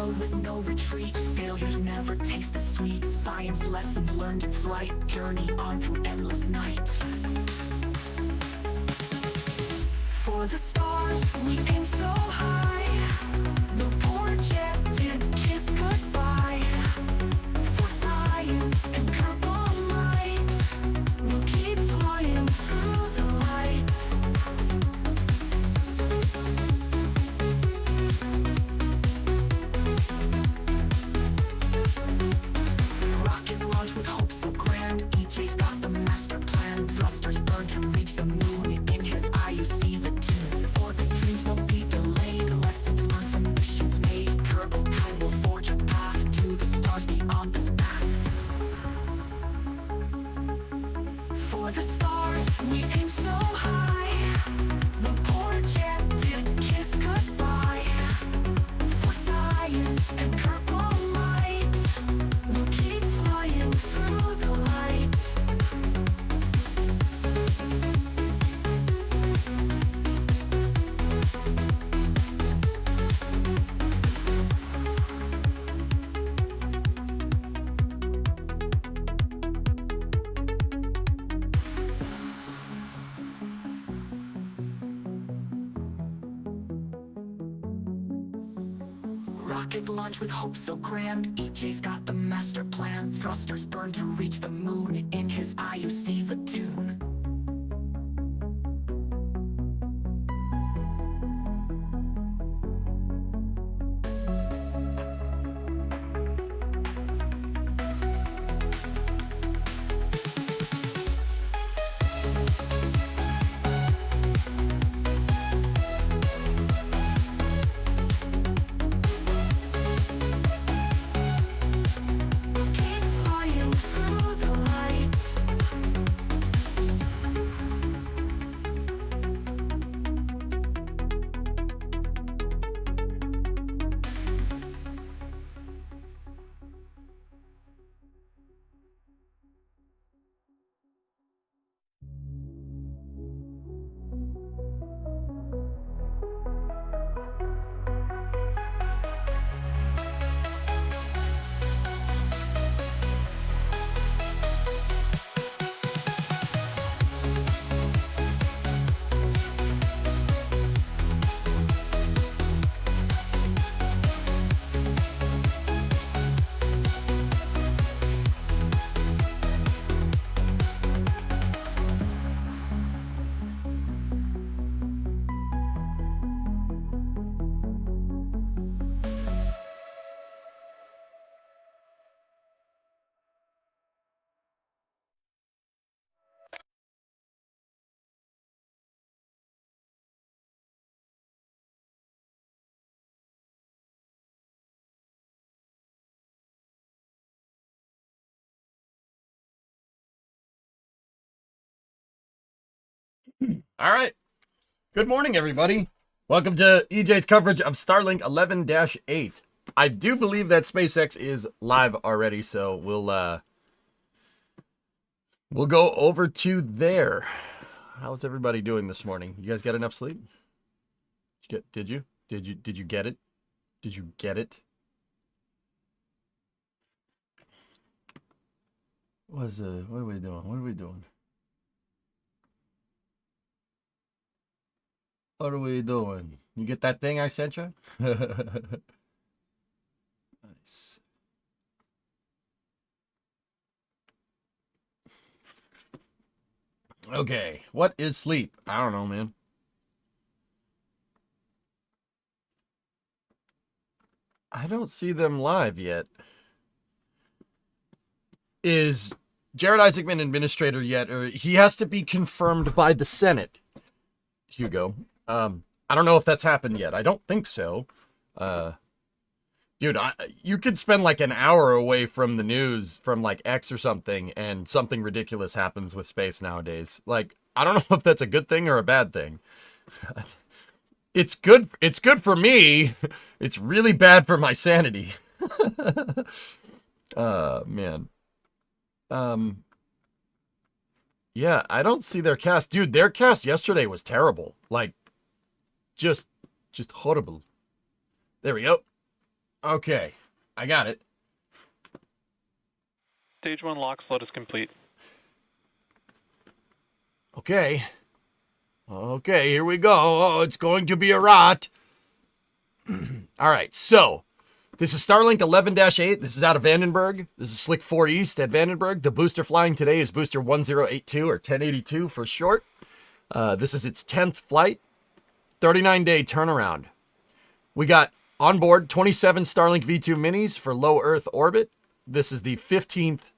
road with no retreat. Failures never taste the sweet. Science lessons learned in flight. Journey on through endless night. For the stars, we aim so high. The poor jet did kiss goodbye. For science and purple light, we'll keep flying through the light. Rocket launch with hope so grand. EJ's got the master plan. Thrusters burn to reach the moon. In his eye you see the tune. Orbit dreams won't be delayed. Lessons learned from missions made. Kerbal Time will forge a path to the stars beyond this path. For the stars, we aim so high. The poor jet did kiss goodbye. For science and purple light, we'll keep flying through the light. Rocket launch with hope so grand. EJ's got the master plan. Thrusters burn to reach the moon. In his eye you see the tune. Keep flying through the light. All right. Good morning, everybody. Welcome to EJ's coverage of Starlink 11-8. I do believe that SpaceX is live already, so we'll go over to there. How's everybody doing this morning? You guys got enough sleep? Did you get it? Did you get it? What are we doing? What are we doing? What are we doing? You get that thing I sent you? Nice. Okay, what is sleep? I don't know, man. I don't see them live yet. Is Jared Isaacman administrator yet? Or he has to be confirmed by the Senate, Hugo. I don't know if that's happened yet. I don't think so. Dude, you could spend like an hour away from the news from like X or something, and something ridiculous happens with space nowadays. Like, I don't know if that's a good thing or a bad thing. It's good. It's good for me. It's really bad for my sanity. Man. Yeah, I don't see their cast. Dude, their cast yesterday was terrible. Like, just horrible. There we go. Okay, I got it. Stage 1 lock slot is complete. Okay. Okay, here we go. Oh, it's going to be a rot. All right, so this is Starlink 11-8. This is out of Vandenberg. This is Slick 4 East at Vandenberg. The booster flying today is booster 1082 or 1082 for short. This is its 10th flight, 39-day turnaround. We got on board 27 Starlink V2 minis for low Earth orbit. This is the 15th.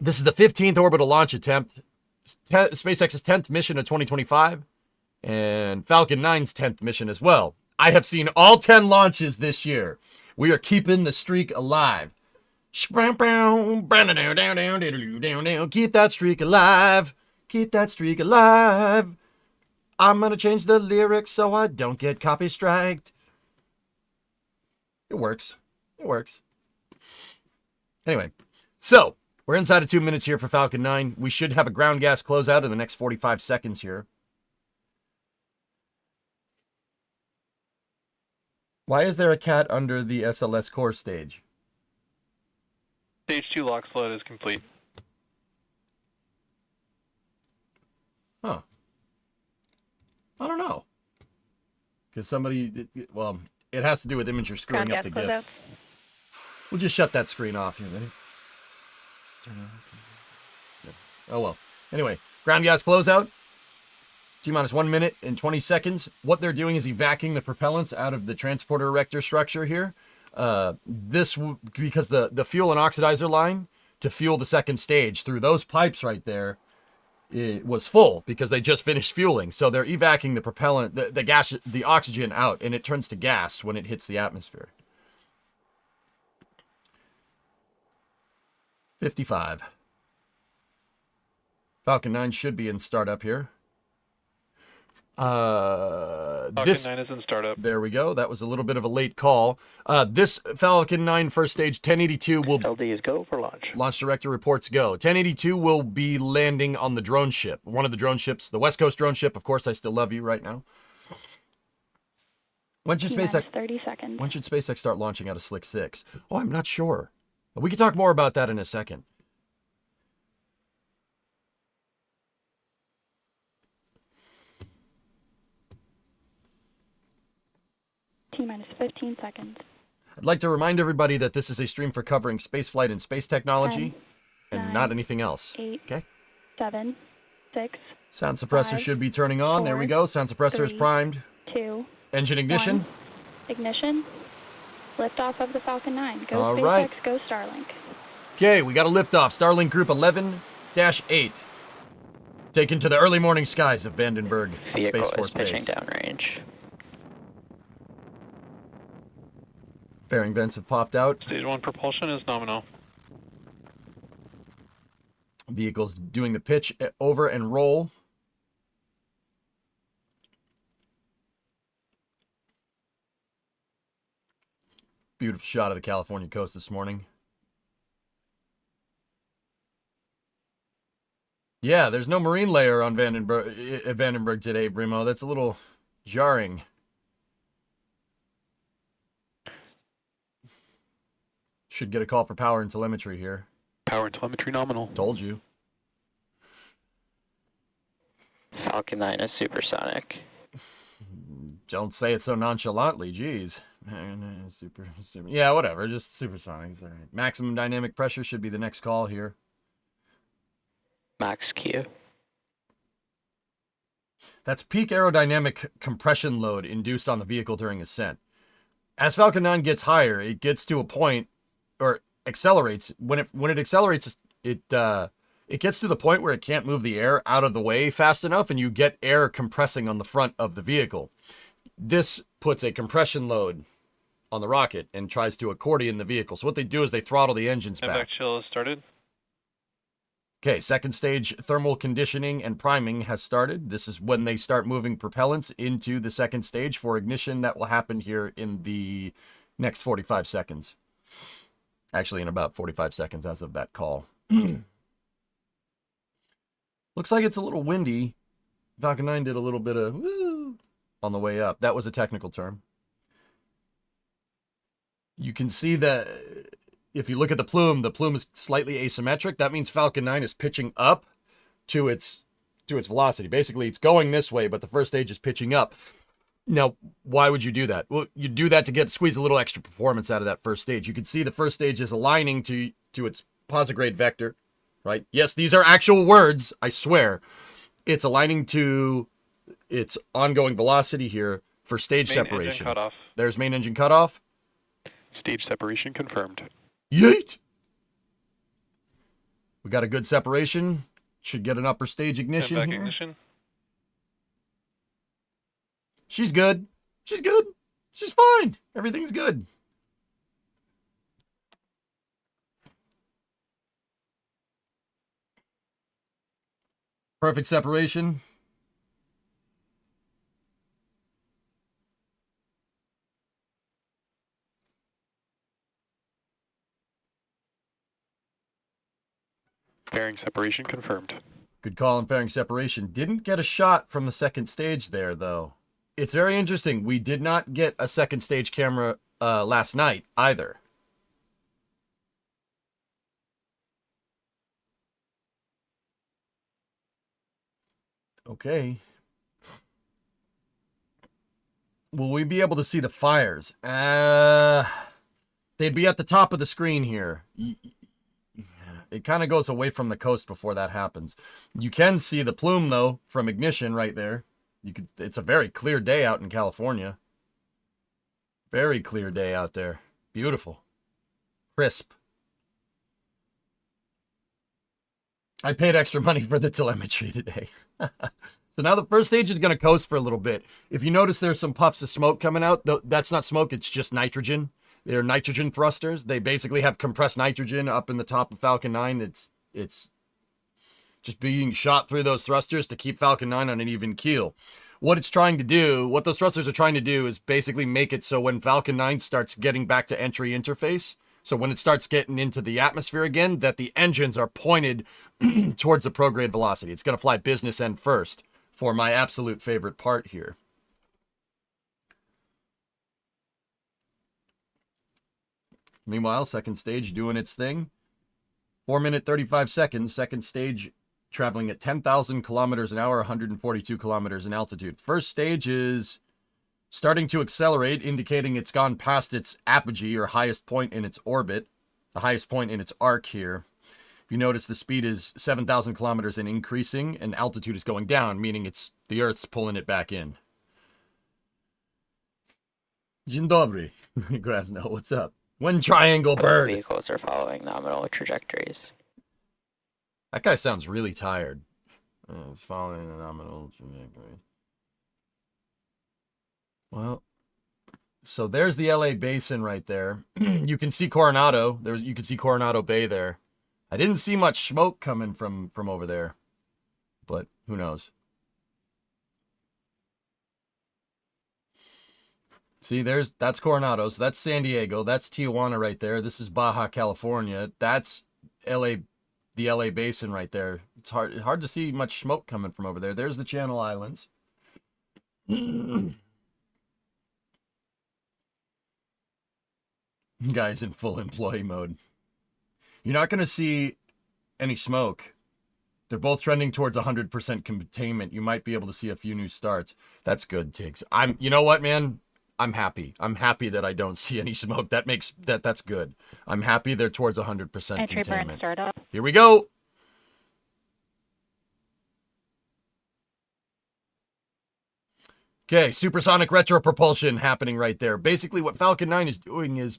This is the 15th orbital launch attempt. SpaceX's 10th mission of 2025 and Falcon 9's 10th mission as well. I have seen all 10 launches this year. We are keeping the streak alive. Keep that streak alive. Keep that streak alive. I'm going to change the lyrics so I don't get copy striked. It works. It works. Anyway, so we're inside of 2 minutes here for Falcon 9. We should have a ground gas closeout in the next 45 seconds here. Why is there a cat under the SLS core stage? Stage 2 lock slot is complete. Huh. I don't know. Because somebody, well, it has to do with Imager screwing up the GIFs. We'll just shut that screen off here, ready? Oh well. Anyway, ground gas closeout. T-minus 1 minute and 20 seconds. What they're doing is evacuating the propellants out of the transporter erector structure here. Because the fuel and oxidizer line to fuel the second stage through those pipes right there, it was full because they just finished fueling. So they're evacuating the propellant, the gas, the oxygen out, and it turns to gas when it hits the atmosphere. 55. Falcon 9 should be in startup here. Falcon 9 is in startup. There we go. That was a little bit of a late call. This Falcon 9 first stage 1082 will... LD is go for launch. Launch director reports go. 1082 will be landing on the drone ship. One of the drone ships, the West Coast drone ship. Of course, I still love you right now. When should SpaceX... 30 seconds. When should SpaceX start launching out of Slick 6? Oh, I'm not sure. We can talk more about that in a second. T-minus 15 seconds. I'd like to remind everybody that this is a stream for covering spaceflight and space technology 10, and 9, not anything else. 8, Okay? 7, 6, Sound suppressor 5, should be turning on. There we 4, go. Sound suppressor is 3, primed. 2, Engine ignition. 1. Ignition. Liftoff of the Falcon 9. Go All SpaceX, right. go Starlink. Okay, we got a liftoff. Starlink Group 11-8. Taken to the early morning skies of Vandenberg Vehicle Space Force is pitching Base. downrange. Fairing vents have popped out. Stage 1 propulsion is nominal. Vehicles doing the pitch over and roll. Beautiful shot of the California coast this morning. Yeah, there's no marine layer on Vandenberg today, Brimo. That's a little jarring. Should get a call for power and telemetry here. Power and telemetry nominal. Told you. Falcon 9 is supersonic. Don't say it so nonchalantly, geez. Super, yeah, whatever, just supersonics. All right. Maximum dynamic pressure should be the next call here. Max Q. That's peak aerodynamic compression load induced on the vehicle during ascent. As Falcon 9 gets higher, it gets to a point, or accelerates. When it accelerates, it gets to the point where it can't move the air out of the way fast enough, and you get air compressing on the front of the vehicle. This puts a compression load on the rocket and tries to accordion the vehicle. So what they do is they throttle the engines back. Evac chill has started. Okay, second stage thermal conditioning and priming has started. This is when they start moving propellants into the second stage for ignition. That will happen here in the next 45 seconds. Actually, in about 45 seconds as of that call. Looks like it's a little windy. Falcon 9 did a little bit of woo on the way up. That was a technical term. You can see that if you look at the plume is slightly asymmetric. That means Falcon 9 is pitching up to its velocity. Basically, it's going this way, but the first stage is pitching up. Now, why would you do that? Well, you do that to squeeze a little extra performance out of that first stage. You can see the first stage is aligning to its posigrade vector, right? Yes, these are actual words, I swear. It's aligning to its ongoing velocity here for stage Main separation. engine cutoff. There's main engine cutoff. Stage separation confirmed. Yeet! We got a good separation. Should get an upper stage ignition Back here. ignition. She's good. She's good. She's fine. Everything's good. Perfect separation. Fairing separation confirmed. Good call on fairing separation. Didn't get a shot from the second stage there, though. It's very interesting. We did not get a second stage camera last night either. Okay. Will we be able to see the fires? They'd be at the top of the screen here. It kind of goes away from the coast before that happens. You can see the plume, though, from ignition right there. It's a very clear day out in California. Very clear day out there. Beautiful. Crisp. I paid extra money for the telemetry today. So now the first stage is going to coast for a little bit. If you notice there's some puffs of smoke coming out, that's not smoke, it's just nitrogen. They're nitrogen thrusters. They basically have compressed nitrogen up in the top of Falcon 9. It's just being shot through those thrusters to keep Falcon 9 on an even keel. What those thrusters are trying to do is basically make it so when Falcon 9 starts getting back to entry interface, so when it starts getting into the atmosphere again, that the engines are pointed towards the prograde velocity. It's going to fly business end first for my absolute favorite part here. Meanwhile, second stage doing its thing. 4 minute 35 seconds. Second stage traveling at 10,000 kilometers an hour, 142 kilometers in altitude. First stage is starting to accelerate, indicating it's gone past its apogee, or highest point in its orbit, the highest point in its arc here. If you notice, the speed is 7,000 kilometers and increasing, and altitude is going down, meaning the Earth's pulling it back in. Dzień dobry. Grasno, what's up? When triangle bird. Vehicles are following nominal trajectories. That guy sounds really tired. It's following the nominal trajectory. Well, so there's the LA basin right there. You can see Coronado. You can see Coronado Bay there. I didn't see much smoke coming from over there, but who knows? See, that's Coronado. So that's San Diego. That's Tijuana right there. This is Baja California. That's LA, the LA basin right there. It's hard to see much smoke coming from over there. There's the Channel Islands. Guys in full employee mode. You're not going to see any smoke. They're both trending towards 100% containment. You might be able to see a few new starts. That's good, Tiggs. You know what, man? I'm happy. I'm happy that I don't see any smoke. That's good. I'm happy they're towards 100% Entry burn containment. startup. Here we go. Okay, supersonic retro propulsion happening right there. Basically, what Falcon 9 is doing is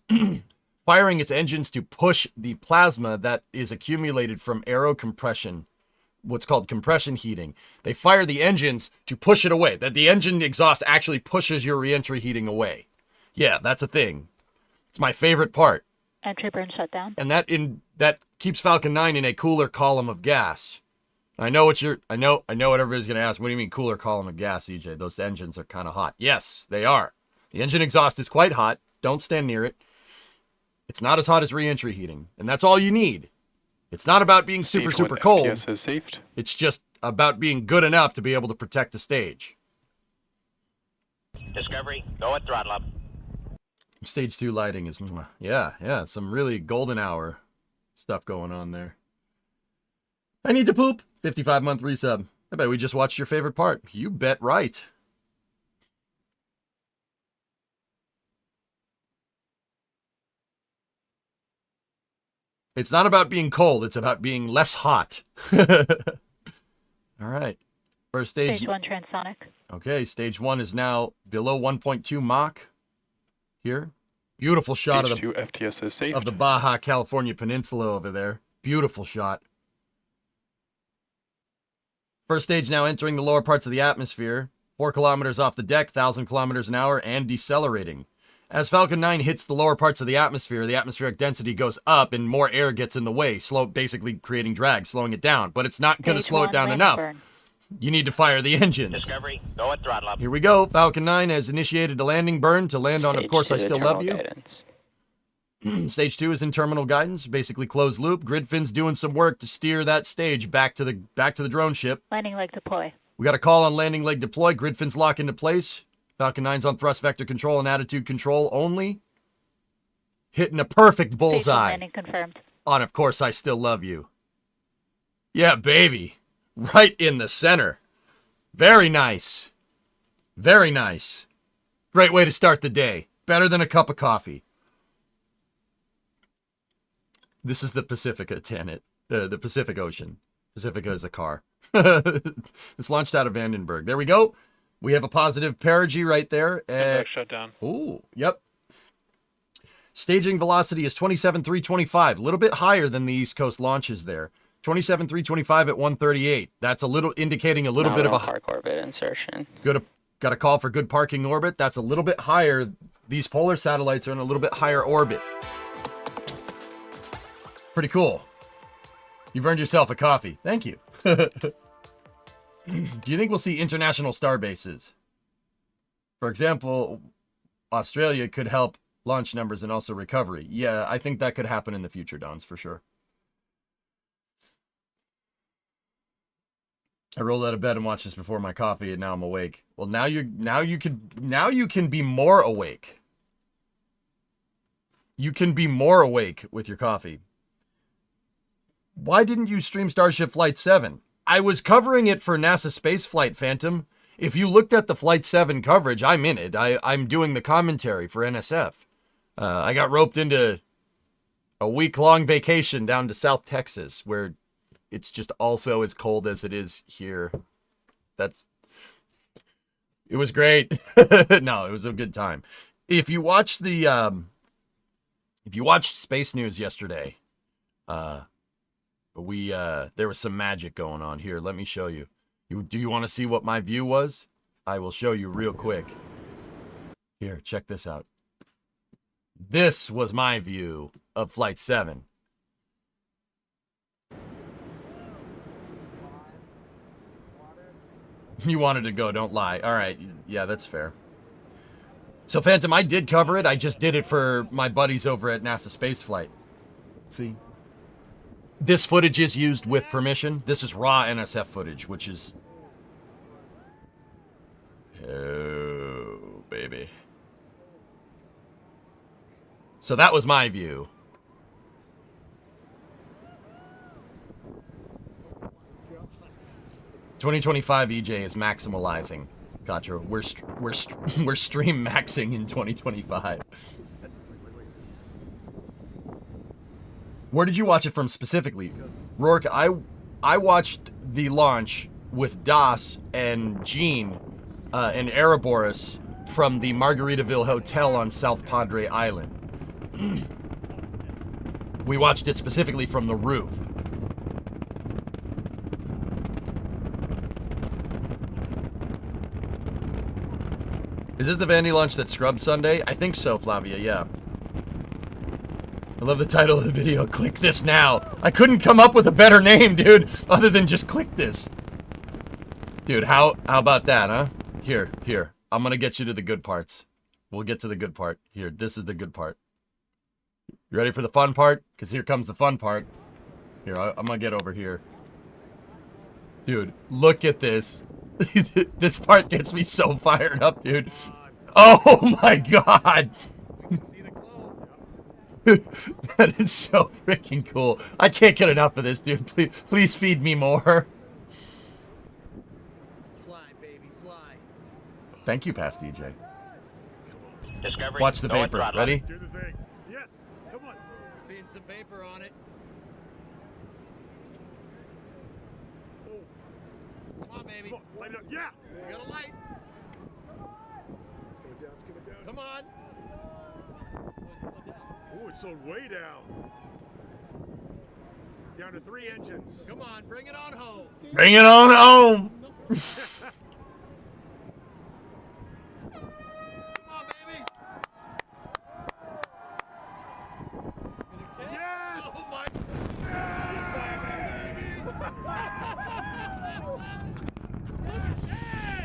firing its engines to push the plasma that is accumulated from aero compression, what's called compression heating. They fire the engines to push it away. That the engine exhaust actually pushes your reentry heating away. Yeah, that's a thing. It's my favorite part. Entry burn shut down. And that keeps Falcon 9 in a cooler column of gas. I know what everybody's going to ask. What do you mean cooler column of gas, EJ? Those engines are kind of hot. Yes, they are. The engine exhaust is quite hot. Don't stand near it. It's not as hot as reentry heating, and that's all you need. It's not about being super cold. FPS is saved. It's just about being good enough to be able to protect the stage. Discovery, go at throttle up. Stage 2 lighting is, yeah, some really golden hour stuff going on there. I need to poop. 55-month resub. I bet we just watched your favorite part. You bet right. It's not about being cold. It's about being less hot. All right. First stage. Stage 1 transonic. Okay, stage 1 is now below 1.2 Mach. Here. Beautiful shot Stage 2 FTS is safe. of the Baja California Peninsula over there. Beautiful shot. First stage now entering the lower parts of the atmosphere. 4 kilometers off the deck, 1,000 kilometers an hour, and decelerating. As Falcon 9 hits the lower parts of the atmospheric density goes up and more air gets in the way, basically creating drag, slowing it down. But it's not going to slow it down enough. Burn. You need to fire the engines. Discovery, go at throttle up. Here we go. Falcon 9 has initiated a landing burn to land on Of Course I Still Love You. Guidance. Stage 2 is in terminal guidance, basically closed loop. Gridfin's doing some work to steer that stage back to the drone ship. Landing leg deploy. We got a call on landing leg deploy. Gridfin's lock into place. Falcon 9's on thrust vector control and attitude control only. Hitting a perfect Stage 1 bullseye landing confirmed. on Of Course I Still Love You. Yeah, baby. Right in the center. Very nice. Very nice. Great way to start the day. Better than a cup of coffee. This is the Pacifica tenet. The Pacific Ocean. Pacifica is a car. It's launched out of Vandenberg. There we go. We have a positive perigee right there. Back shut down. Ooh, yep. Staging velocity is 27,325. A little bit higher than the East Coast launches there. 27,325 at 138. That's a little indicating a little bit of a park orbit insertion. Got a call for good parking orbit. That's a little bit higher. These polar satellites are in a little bit higher orbit. Pretty cool. You've earned yourself a coffee. Thank you. Do you think we'll see international star bases? For example, Australia could help launch numbers and also recovery. Yeah, I think that could happen in the future, Dons, for sure. I rolled out of bed and watched this before my coffee, and now I'm awake. Well, now you can be more awake. You can be more awake with your coffee. Why didn't you stream Starship Flight 7? I was covering it for NASA Spaceflight Phantom. If you looked at the Flight 7 coverage, I'm in it. I'm doing the commentary for NSF. I got roped into a week-long vacation down to South Texas, where it's just also as cold as it is here. It was great. No, it was a good time. If you watched Space News yesterday, there was some magic going on here. Let me show you. Do you want to see what my view was? I will show you real quick. Here, check this out. This was my view of Flight 7. You wanted to go, don't lie. All right, yeah, that's fair. So, Phantom, I did cover it. I just did it for my buddies over at NASA Spaceflight. See? This footage is used with permission. This is raw NSF footage, which is... Oh, baby. So that was my view. "2025 EJ is maximalizing." Gotcha. We're stream maxing in 2025. Where did you watch it from specifically? Rourke, I watched the launch with Das and Gene and Ereborus from the Margaritaville Hotel on South Padre Island. We watched it specifically from the roof. Is this the Vandy launch that scrubbed Sunday? I think so, Flavia, yeah. I love the title of the video. Click this now. I couldn't come up with a better name, dude, other than just click this. Dude, how about that, huh? Here. I'm gonna get you to the good parts. We'll get to the good part. Here, this is the good part. You ready for the fun part? Because here comes the fun part. Here, I'm gonna get over here. Dude, look at this. This part gets me so fired up, dude. Oh my god! That is so freaking cool. I can't get enough of this, dude. Please feed me more. Fly, baby, fly. Thank you, Past DJ. Discovery. Watch the go at vapor. throttle. Ready? Do the thing. Yes. Come on. Seeing some vapor on it. Oh. Come on, baby. Come on. Light it up. Yeah. We got a light. It's coming down. It's coming down. Come on. Oh, it's slowed way down. Down to 3 engines. Come on, bring it on home. Bring it on home. Come on, baby. Yes! Oh my!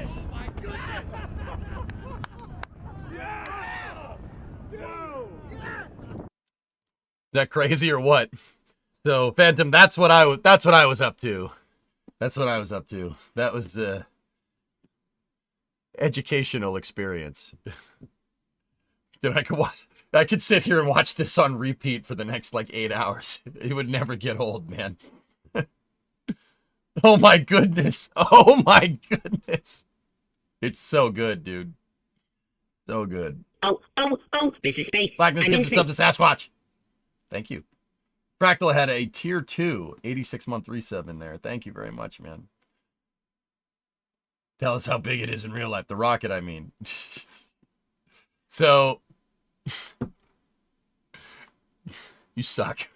Oh my goodness! Yes! Dude! Yes! Is that crazy or what? So, Phantom, that's what I was up to. That's what I was up to. That was the educational experience. Dude, I could sit here and watch this on repeat for the next like 8 hours. It would never get old, man. Oh my goodness. Oh my goodness. It's so good, dude. So good. Oh, this is space. Blackness I'm in gives the space. stuff to Sasquatch. Thank you. Fractal had a tier 2 86-month resub in there. Thank you very much, man. Tell us how big it is in real life. The rocket, I mean. So, you suck.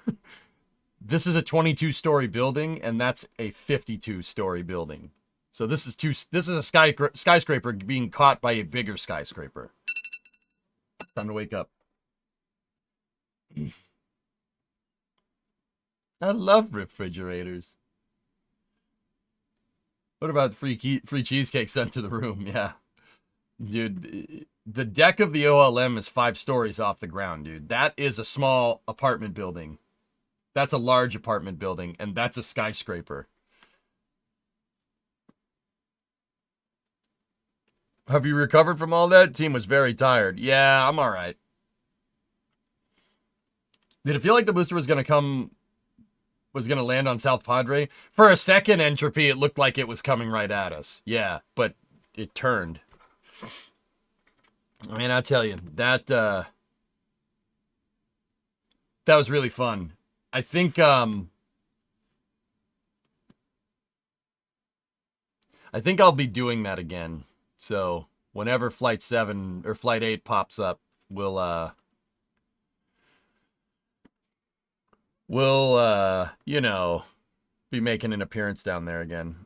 This is a 22-story building, and that's a 52-story building. So this is a skyscraper being caught by a bigger skyscraper. Time to wake up. I love refrigerators. What about free cheesecake sent to the room? Yeah. Dude, the deck of the OLM is 5 stories off the ground, dude. That is a small apartment building. That's a large apartment building, and that's a skyscraper. Have you recovered from all that? Team was very tired. Yeah, I'm all right. Did it feel like the booster was going to land on South Padre? For a second, Entropy, it looked like it was coming right at us. Yeah, but it turned. I mean, I tell you, that was really fun. I think I'll be doing that again. So whenever Flight 7 or Flight 8 pops up, we'll be making an appearance down there again.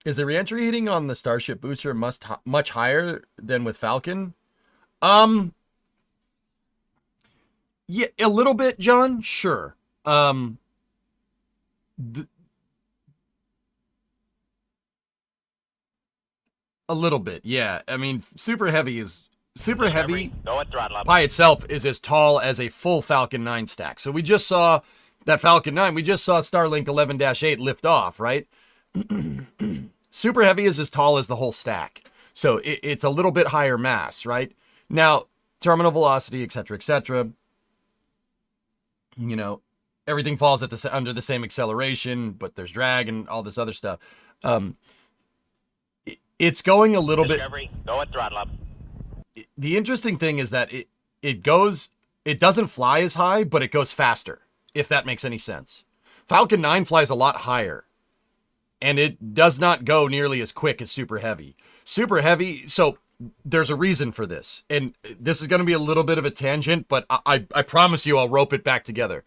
Is the reentry heating on the Starship booster much higher than with Falcon? Yeah, a little bit, John. Sure. A little bit, yeah. I mean, super heavy Go at throttle up. by itself is as tall as a full Falcon 9 stack. So we just saw that Falcon 9. We just saw Starlink 11-8 lift off, right? Super heavy is as tall as the whole stack. So it's a little bit higher mass, right? Now, terminal velocity, etc., you know, everything falls at under the same acceleration, but there's drag and all this other stuff. It's going a little bit. Discovery. Go at throttle up. The interesting thing is that it doesn't fly as high, but it goes faster, if that makes any sense. Falcon 9 flies a lot higher, and it does not go nearly as quick as Super Heavy. Super Heavy, so there's a reason for this, and this is going to be a little bit of a tangent, but I promise you I'll rope it back together.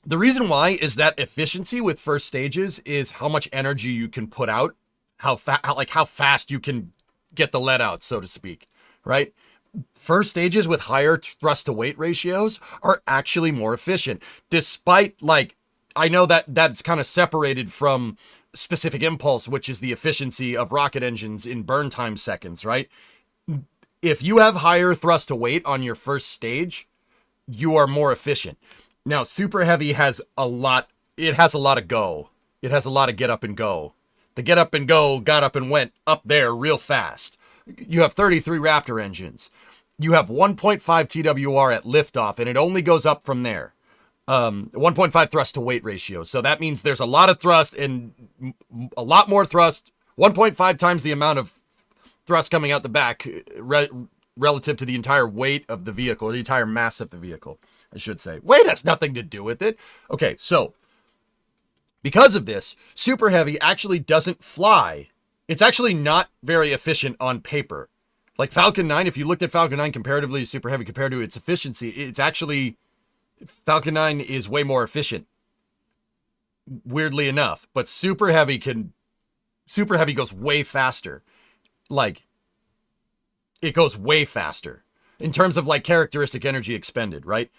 The reason why is that efficiency with first stages is how much energy you can put out, how fast you can get the let out, so to speak, right? First stages with higher thrust to weight ratios are actually more efficient, despite, like, I know that that's kind of separated from specific impulse, which is the efficiency of rocket engines in burn time seconds, right? If you have higher thrust to weight on your first stage, you are more efficient. Now, Super Heavy has a lot of go. It has a lot of get up and go. The get up and go got up and went up there real fast. You have 33 Raptor engines. you have 1.5 TWR at liftoff, and it only goes up from there. 1.5 thrust to weight ratio. So that means there's a lot of thrust and a lot more thrust, 1.5 times the amount of thrust coming out the back relative to the entire weight of the vehicle, the entire mass of the vehicle, I should say. Weight has nothing to do with it. Okay, so because of this, Super Heavy actually doesn't fly. It's actually not very efficient on paper. Like Falcon 9, if you looked at Falcon 9 comparatively to Super Heavy compared to its efficiency, it's actually, Falcon 9 is way more efficient, weirdly enough. But Super Heavy goes way faster. Like, it goes way faster in terms of like characteristic energy expended, right?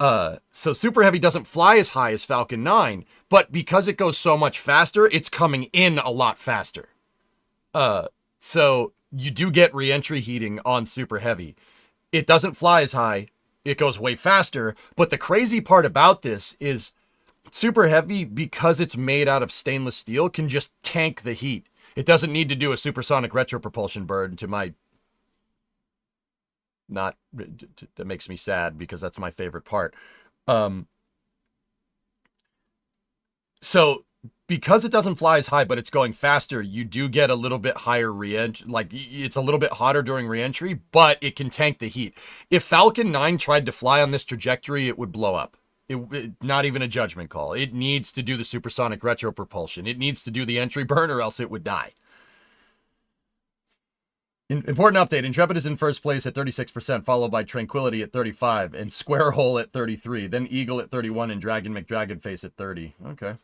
So Super Heavy doesn't fly as high as Falcon 9, but because it goes so much faster, it's coming in a lot faster. So you do get reentry heating on Super Heavy. It doesn't fly as high. It goes way faster. But the crazy part about this is Super Heavy, because it's made out of stainless steel, can just tank the heat. It doesn't need to do a supersonic retropropulsion burn to my... Not... That makes me sad because that's my favorite part. So... because it doesn't fly as high, but it's going faster, you do get a little bit higher reentry. Like, it's a little bit hotter during reentry, but it can tank the heat. If Falcon 9 tried to fly on this trajectory, it would blow up. Not even a judgment call. It needs to do the supersonic retropropulsion. It needs to do the entry burn, or else it would die. Important update. Intrepid is in first place at 36%, followed by Tranquility at 35%, and Square Hole at 33%, then Eagle at 31%, and Dragon McDragonface at 30%. Okay.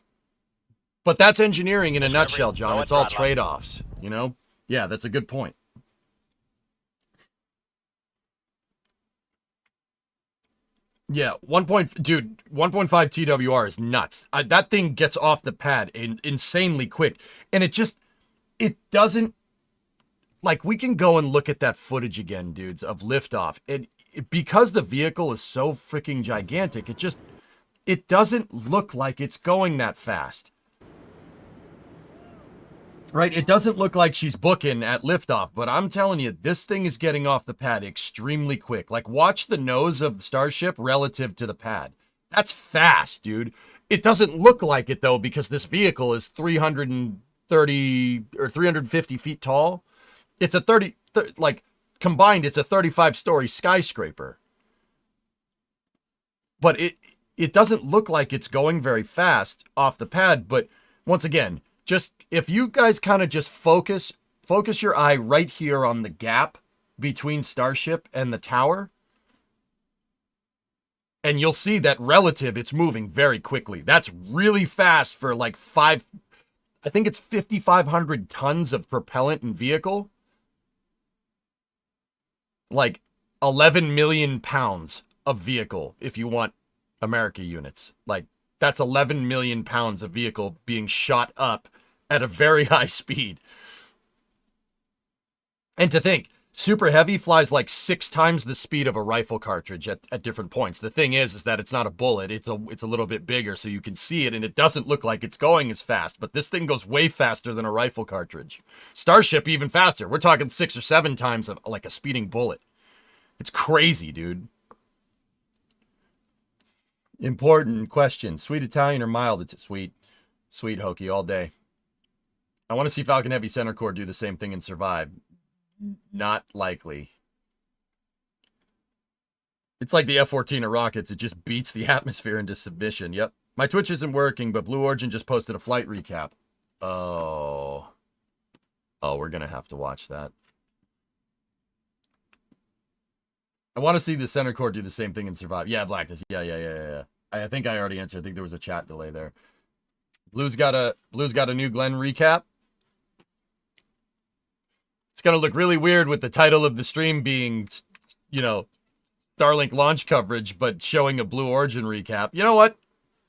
But that's engineering in a nutshell, John. It's all trade-offs, you know? Yeah, that's a good point. Yeah, 1.5 TWR is nuts. That thing gets off the pad insanely quick. And it doesn't, like, we can go and look at that footage again, dudes, of liftoff. Because the vehicle is so freaking gigantic, it doesn't look like it's going that fast. Right, it doesn't look like she's booking at liftoff, but I'm telling you, this thing is getting off the pad extremely quick. Like, watch the nose of the Starship relative to the pad. That's fast, dude. It doesn't look like it, though, because this vehicle is 330 or 350 feet tall. It's a combined, it's a 35-story skyscraper. But it doesn't look like it's going very fast off the pad, but once again, just if you guys kind of just focus your eye right here on the gap between Starship and the tower, and you'll see that relative, it's moving very quickly. That's really fast for like I think it's 5,500 tons of propellant and vehicle. Like 11 million pounds of vehicle, if you want America units. Like, that's 11 million pounds of vehicle being shot up at a very high speed. And to think, Super Heavy flies like 6 times the speed of a rifle cartridge at different points. The thing is that it's not a bullet. It's a little bit bigger, so you can see it, and it doesn't look like it's going as fast. But this thing goes way faster than a rifle cartridge. Starship even faster. We're talking 6 or 7 times of like a speeding bullet. It's crazy, dude. Important question. Sweet Italian or mild? It's sweet. Sweet Hokey all day. I want to see Falcon Heavy Center Core do the same thing and survive. Not likely. It's like the F-14 of rockets. It just beats the atmosphere into submission. Yep. My Twitch isn't working, but Blue Origin just posted a flight recap. Oh. Oh, we're going to have to watch that. I want to see the Center Core do the same thing and survive. Yeah, Blackness. Yeah. I think I already answered. I think there was a chat delay there. Blue's got a new Glenn recap. It's going to look really weird with the title of the stream being, you know, Starlink launch coverage, but showing a Blue Origin recap. You know what?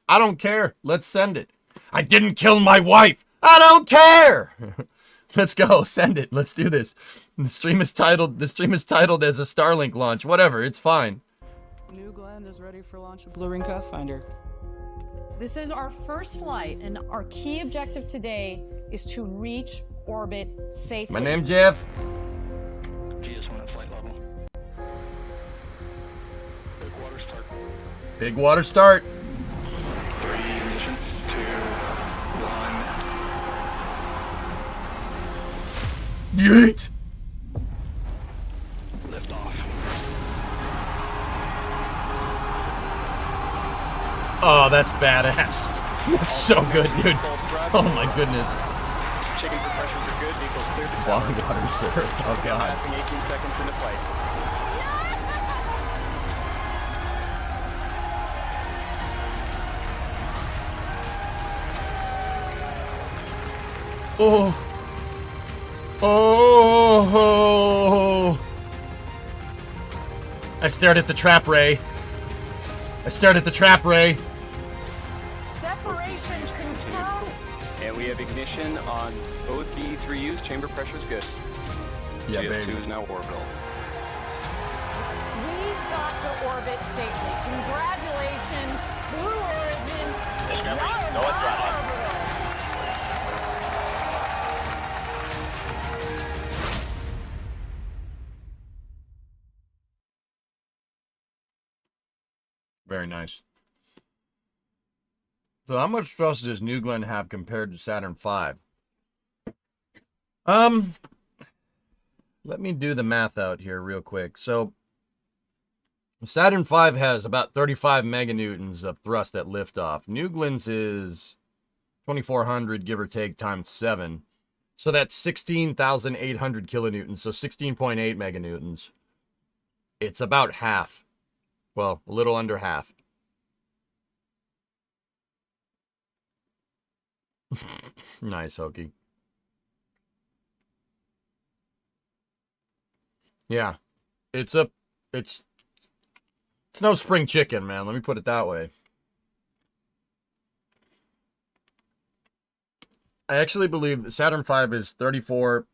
I don't care. Let's send it. I didn't kill my wife. I don't care. Let's go. Send it. Let's do this. The stream is titled as a Starlink launch. Whatever. It's fine. New Glenn is ready for launch of Blue Ring Pathfinder. This is our first flight, and our key objective today is to reach orbit safely. My name's Jeff. GS1 at flight level. Big water start. 3 ignition, 2, 1. Yeet. Lift off. Oh, that's badass. That's so good, dude. Oh my goodness. Checking for pressures are good. Vehicle's cleared to Long tower. water, sir. Oh god. Passing 18 seconds into flight. Oh. Oh. I stared at the trap ray. Separation confirmed. And we have ignition on both B3Us. Chamber pressure's good. Yeah, GS2 baby. is now orbital. We've got to orbit safely. Congratulations, Blue Origin. Discovery, Y'all go at are throttle. orbital. Very nice. So how much trust does New Glenn have compared to Saturn V? Let me do the math out here real quick. So Saturn V has about 35 meganewtons of thrust at liftoff. New Glenn's is 2,400, give or take, times 7. So that's 16,800 kilonewtons, so 16.8 meganewtons. It's about half. Well, a little under half. Nice, Hokey. Yeah. It's no spring chicken, man. Let me put it that way. I actually believe Saturn V is 34.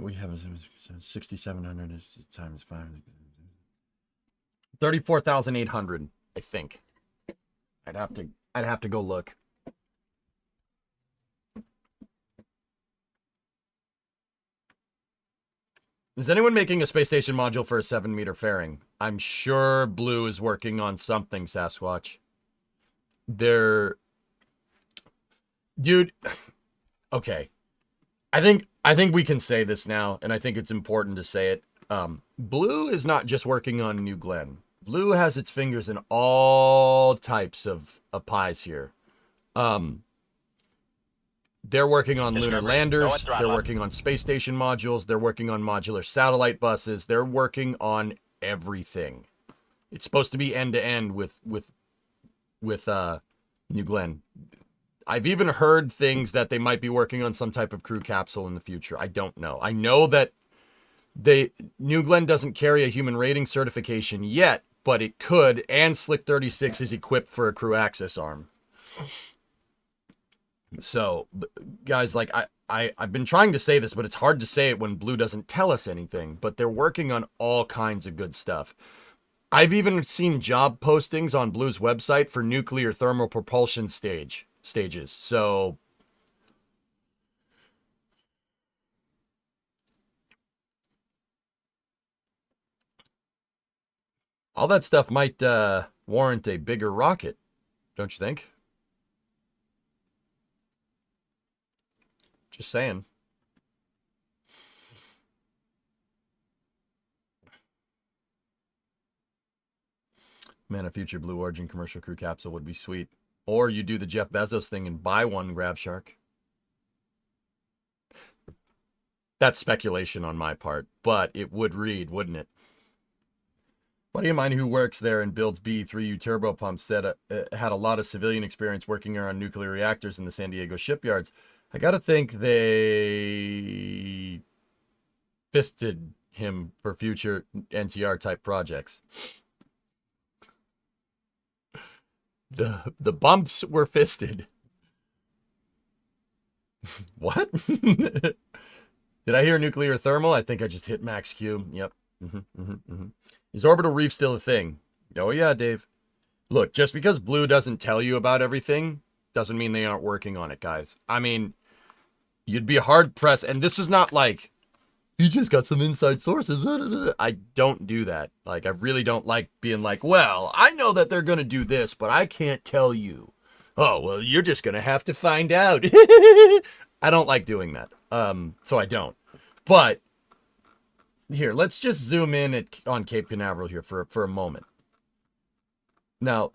We have 6,700 times 5. 34,800, I think. I'd have to go look. Is anyone making a space station module for a 7-meter fairing? I'm sure Blue is working on something, Sasquatch. Dude, okay. I think we can say this now, and I think it's important to say it. Blue is not just working on New Glenn. Blue has its fingers in all types of pies here. They're working on lunar landers. They're working on space station modules. They're working on modular satellite buses. They're working on everything. It's supposed to be end to end with New Glenn. I've even heard things that they might be working on some type of crew capsule in the future. I don't know. I know that New Glenn doesn't carry a human rating certification yet, but it could, and Slick 36 is equipped for a crew access arm. So, guys, like, I've been trying to say this, but it's hard to say it when Blue doesn't tell us anything, but they're working on all kinds of good stuff. I've even seen job postings on Blue's website for nuclear thermal propulsion stages. So, all that stuff might warrant a bigger rocket, don't you think? Just saying. Man, a future Blue Origin commercial crew capsule would be sweet. Or you do the Jeff Bezos thing and buy one, Grab Shark. That's speculation on my part, but it would read, wouldn't it? Buddy of mine who works there and builds B3U turbo pumps said had a lot of civilian experience working around nuclear reactors in the San Diego shipyards. I gotta think they fisted him for future NTR type projects. The bumps were fisted. What? Did I hear nuclear thermal? I think I just hit max Q. Yep. Is orbital reef still a thing? Oh yeah, Dave. Look, just because Blue doesn't tell you about everything doesn't mean they aren't working on it, guys. I mean, you'd be hard pressed, and this is not like he just got some inside sources. I don't do that. Like, I really don't like being like, well, I know that they're going to do this, but I can't tell you. Oh, well, you're just going to have to find out. I don't like doing that. So I don't. But here, let's just zoom in on Cape Canaveral here for a moment. Now,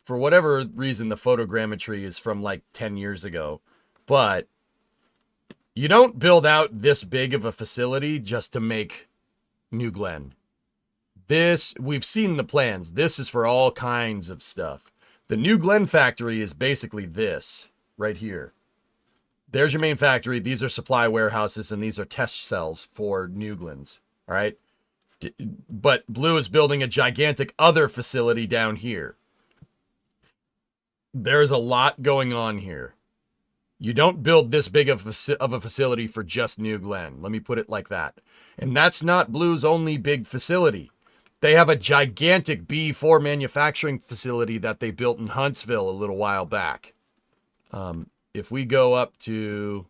for whatever reason, the photogrammetry is from like 10 years ago, but you don't build out this big of a facility just to make New Glenn. This, we've seen the plans. This is for all kinds of stuff. The New Glenn factory is basically this right here. There's your main factory. These are supply warehouses, and these are test cells for New Glenns. All right. But Blue is building a gigantic other facility down here. There's a lot going on here. You don't build this big of a facility for just New Glenn. Let me put it like that. And that's not Blue's only big facility. They have a gigantic B4 manufacturing facility that they built in Huntsville a little while back. If we go up to...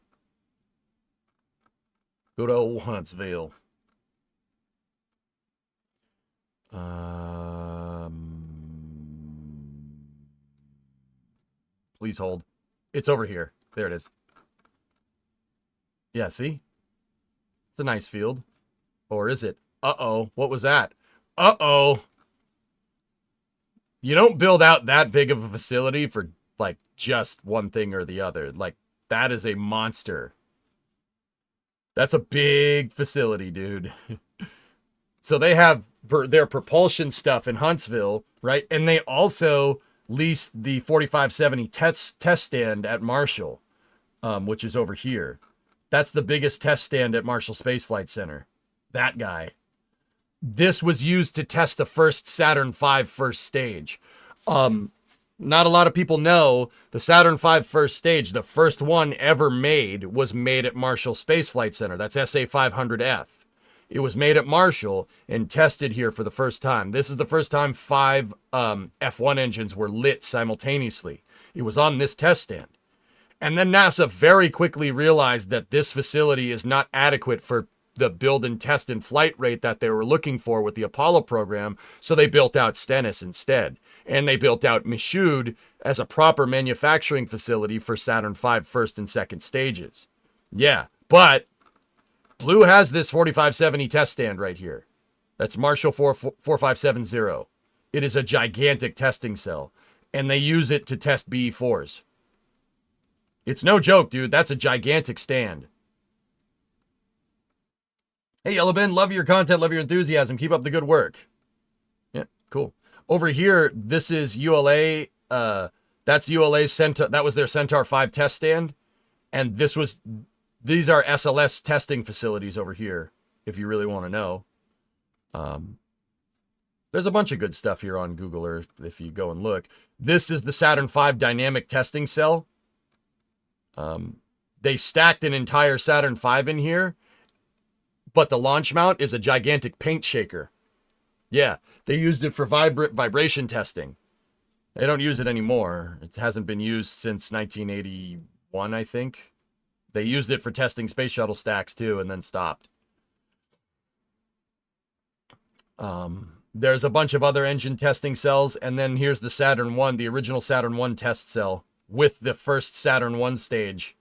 Go to old Huntsville. Please hold. It's over here. There it is. Yeah, see? It's a nice field. Or is it? Uh-oh. What was that? Uh-oh. You don't build out that big of a facility for, like, just one thing or the other. Like, that is a monster. That's a big facility, dude. So they have their propulsion stuff in Huntsville, right? And they also leased the 4570 test stand at Marshall, which is over here. That's the biggest test stand at Marshall Space Flight Center. That guy. This was used to test the first Saturn V first stage. Not a lot of people know the Saturn V first stage, the first one ever made, was made at Marshall Space Flight Center. That's SA500F. It was made at Marshall and tested here for the first time. This is the first time 5 F1 engines were lit simultaneously. It was on this test stand. And then NASA very quickly realized that this facility is not adequate for the build and test and flight rate that they were looking for with the Apollo program, so they built out Stennis instead. And they built out Michoud as a proper manufacturing facility for Saturn V first and second stages. Yeah, but Blue has this 4570 test stand right here. That's Marshall 4570. It is a gigantic testing cell, and they use it to test BE-4s. It's no joke, dude. That's a gigantic stand. Hey, Yellowbin, love your content, love your enthusiasm. Keep up the good work. Yeah, cool. Over here, this is ULA. That's ULA's Centaur. That was their Centaur 5 test stand. And these are SLS testing facilities over here, if you really want to know. There's a bunch of good stuff here on Google Earth if you go and look. This is the Saturn V dynamic testing cell. They stacked an entire Saturn V in here, but the launch mount is a gigantic paint shaker. Yeah, they used it for vibration testing. They don't use it anymore. It hasn't been used since 1981, I think. They used it for testing space shuttle stacks too, and then stopped. There's a bunch of other engine testing cells, and then here's the Saturn 1, the original Saturn 1 test cell with the first Saturn 1 stage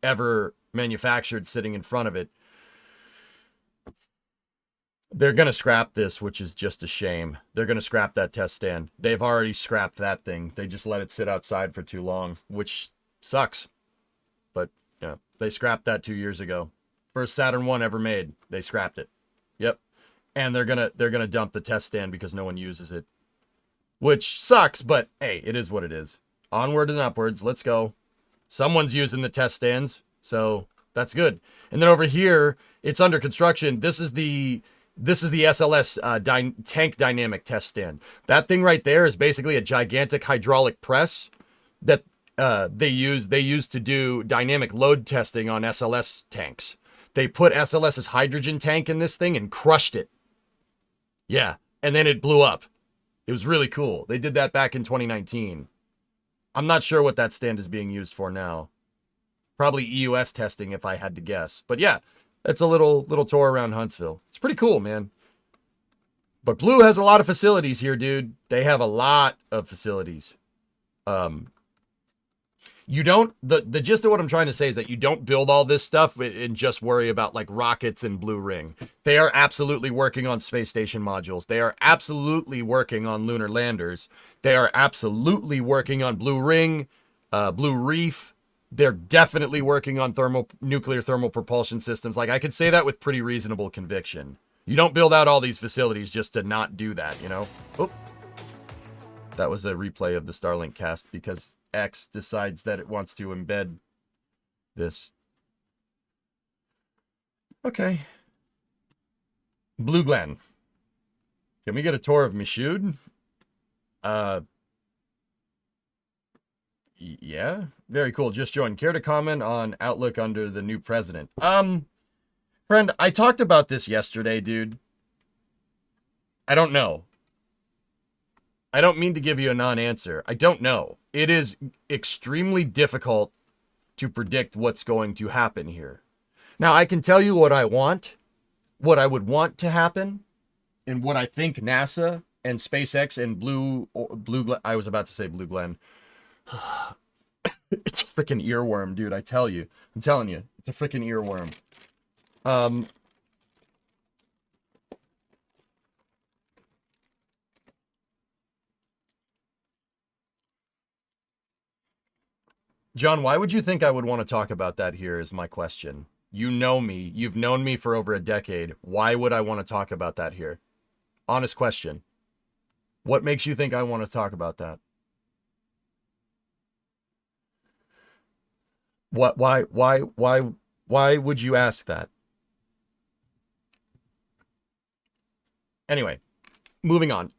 ever manufactured sitting in front of it. They're going to scrap this, which is just a shame. They're going to scrap that test stand. They've already scrapped that thing. They just let it sit outside for too long, which sucks. But yeah, they scrapped that 2 years ago. First Saturn 1 ever made. They scrapped it. Yep. And they're going to dump the test stand because no one uses it. Which sucks, but hey, it is what it is. Onward and upwards. Let's go. Someone's using the test stands, so that's good. And then over here, it's under construction. This is the SLS tank dynamic test stand. That thing right there is basically a gigantic hydraulic press that they use to do dynamic load testing on SLS tanks. They put SLS's hydrogen tank in this thing and crushed it. Yeah, and then it blew up. It was really cool. They did that back in 2019. I'm not sure what that stand is being used for now. Probably EUS testing if I had to guess. But yeah, That's a little tour around Huntsville. It's pretty cool, man. But Blue has a lot of facilities here, dude. They have a lot of facilities. You don't, the gist of what I'm trying to say is that you don't build all this stuff and just worry about like rockets and Blue Ring. They are absolutely working on space station modules. They are absolutely working on lunar landers. They are absolutely working on Blue Ring, Blue Reef. They're definitely working on nuclear thermal propulsion systems. Like, I could say that with pretty reasonable conviction. You don't build out all these facilities just to not do that, you know? Oh, that was a replay of the Starlink cast because X decides that it wants to embed this. Okay. Blue Glen. Can we get a tour of Michoud? Yeah. Very cool. Just joined. Care to comment on outlook under the new president? Friend, I talked about this yesterday, dude. I don't know. I don't mean to give you a non-answer. I don't know. It is extremely difficult to predict what's going to happen here. Now, I can tell you what I want, what I would want to happen, and what I think NASA and SpaceX and Blue Glen, I was about to say Blue Glen. It's a freaking earworm, dude. I tell you. I'm telling you. It's a freaking earworm. John, why would you think I would want to talk about that here is my question. You know me. You've known me for over a decade. Why would I want to talk about that here? Honest question. What makes you think I want to talk about that? Why would you ask that? Anyway, moving on.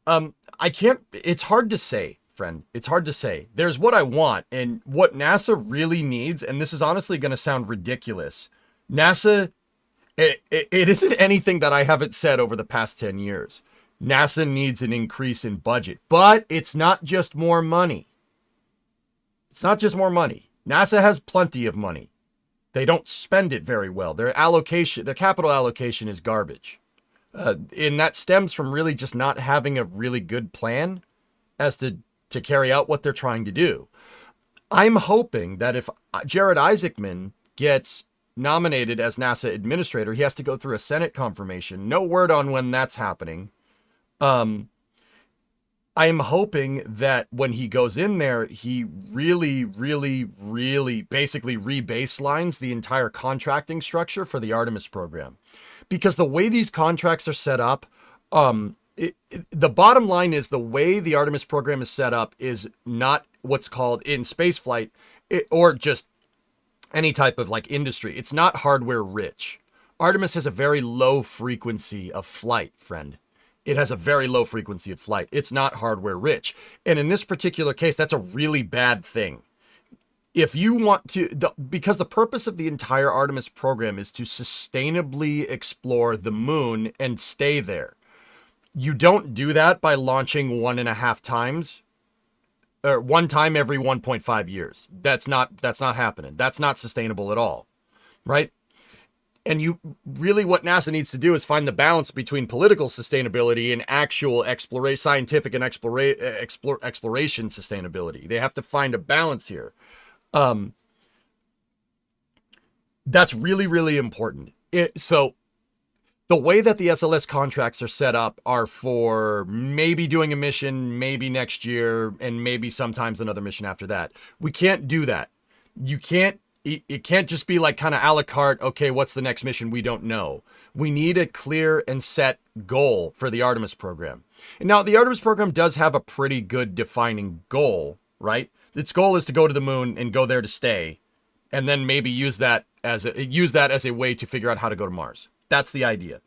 It's hard to say, friend. It's hard to say. There's what I want and what NASA really needs, and this is honestly going to sound ridiculous. NASA, it isn't anything that I haven't said over the past 10 years. NASA needs an increase in budget, but it's not just more money. It's not just more money. NASA has plenty of money. They don't spend it very well. Their capital allocation is garbage. And that stems from really just not having a really good plan as to carry out what they're trying to do. I'm hoping that if Jared Isaacman gets nominated as NASA administrator, he has to go through a Senate confirmation. No word on when that's happening. I am hoping that when he goes in there, he really basically re-baselines the entire contracting structure for the Artemis program. Because the way these contracts are set up, the bottom line is the way the Artemis program is set up is not what's called in spaceflight or just any type of like industry. It's not hardware rich. Artemis has a very low frequency of flight, friend. It has a very low frequency of flight. It's not hardware rich. And in this particular case, that's a really bad thing. If you want to, because the purpose of the entire Artemis program is to sustainably explore the moon and stay there. You don't do that by launching 1.5 times or one time every 1.5 years. That's not happening. That's not sustainable at all. Right? And you really, what NASA needs to do is find the balance between political sustainability and actual scientific and exploration sustainability. They have to find a balance here. That's really important. So the way that the SLS contracts are set up are for maybe doing a mission, maybe next year, and maybe sometimes another mission after that. We can't do that. It can't just be like kind of a la carte, okay, what's the next mission? We don't know. We need a clear and set goal for the Artemis program. And now the Artemis program does have a pretty good defining goal, right? Its goal is to go to the moon and go there to stay, and then maybe use that as a way to figure out how to go to Mars. That's the idea.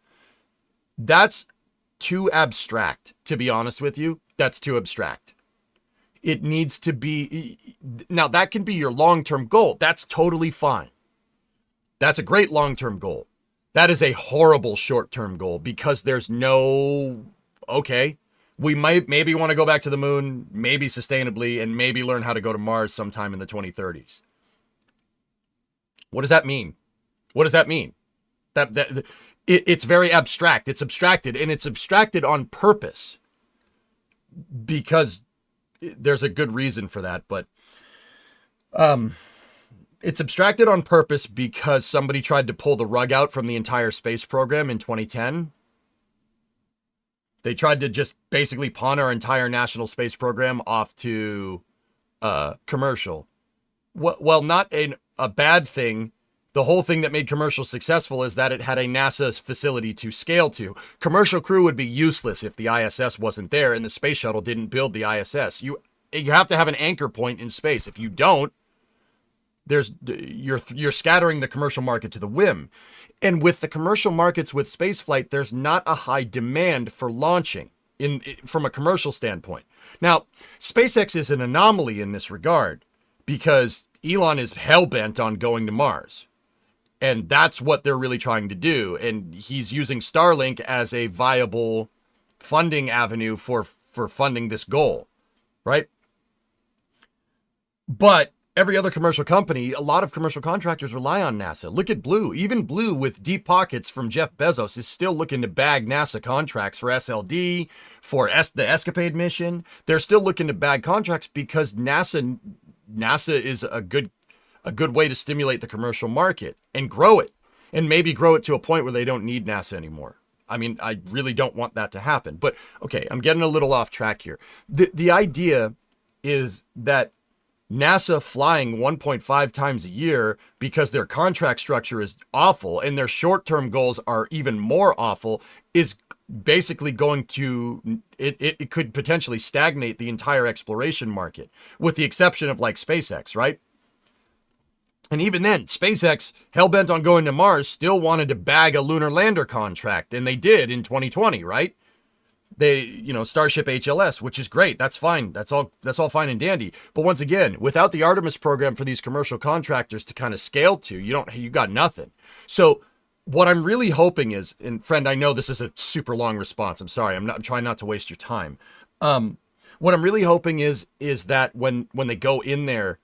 That's too abstract, to be honest with you. That's too abstract. It needs to be, now that can be your long-term goal. That's totally fine. That's a great long-term goal. That is a horrible short-term goal because there's no, okay, we might maybe want to go back to the moon, maybe sustainably, and maybe learn how to go to Mars sometime in the 2030s. What does that mean? What does that mean? It's very abstract. It's abstracted, and it's abstracted on purpose because there's a good reason for that. But it's abstracted on purpose because somebody tried to pull the rug out from the entire space program in 2010. They tried to just basically pawn our entire national space program off to commercial. Well, not a bad thing. The whole thing that made commercial successful is that it had a NASA facility to scale to. Commercial crew would be useless if the ISS wasn't there and the space shuttle didn't build the ISS. You have to have an anchor point in space. If you don't, you're scattering the commercial market to the whim. And with the commercial markets with spaceflight, there's not a high demand for launching from a commercial standpoint. Now, SpaceX is an anomaly in this regard because Elon is hell-bent on going to Mars. And that's what they're really trying to do. And he's using Starlink as a viable funding avenue for funding this goal, right? But every other commercial company, a lot of commercial contractors rely on NASA. Look at Blue. Even Blue, with deep pockets from Jeff Bezos, is still looking to bag NASA contracts for SLD, for the Escapade mission. They're still looking to bag contracts because NASA is a good way to stimulate the commercial market and grow it, and maybe grow it to a point where they don't need NASA anymore. I mean, I really don't want that to happen. But okay, I'm getting a little off track here. The idea is that NASA flying 1.5 times a year because their contract structure is awful and their short-term goals are even more awful is basically going to, it could potentially stagnate the entire exploration market, with the exception of like SpaceX, right? And even then, SpaceX, hell-bent on going to Mars, still wanted to bag a lunar lander contract, and they did in 2020, right? They, Starship HLS, which is great. That's fine. That's all fine and dandy. But once again, without the Artemis program for these commercial contractors to kind of scale to, you got nothing. So what I'm really hoping is, and friend, I know this is a super long response. I'm sorry. I'm trying not to waste your time. What I'm really hoping is that when they go in there,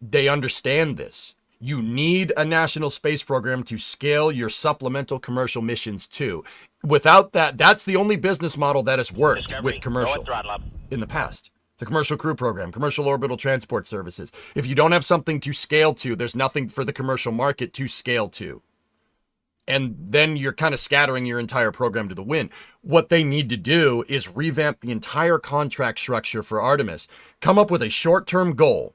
they understand this. You need a national space program to scale your supplemental commercial missions to. Without that, that's the only business model that has worked Discovery, with commercial in the past. The commercial crew program, commercial orbital transport services. If you don't have something to scale to, there's nothing for the commercial market to scale to. And then you're kind of scattering your entire program to the wind. What they need to do is revamp the entire contract structure for Artemis. Come up with a short-term goal.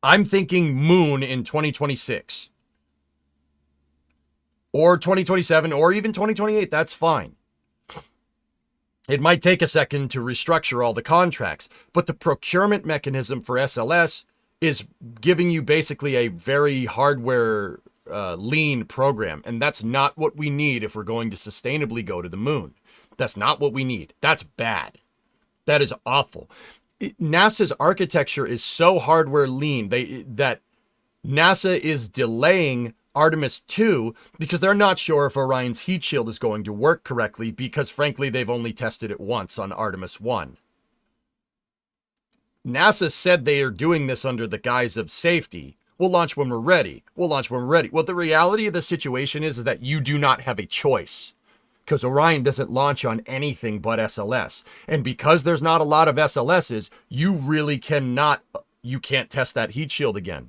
I'm thinking moon in 2026 or 2027 or even 2028. That's fine. It might take a second to restructure all the contracts, but the procurement mechanism for SLS is giving you basically a very hardware lean program. And that's not what we need if we're going to sustainably go to the moon. That's not what we need. That's bad. That is awful. NASA's architecture is so hardware lean that NASA is delaying Artemis 2 because they're not sure if Orion's heat shield is going to work correctly because, frankly, they've only tested it once on Artemis 1. NASA said they are doing this under the guise of safety. We'll launch when we're ready. We'll launch when we're ready. Well, the reality of the situation is that you do not have a choice, because Orion doesn't launch on anything but SLS. And because there's not a lot of SLSs, you really you can't test that heat shield again.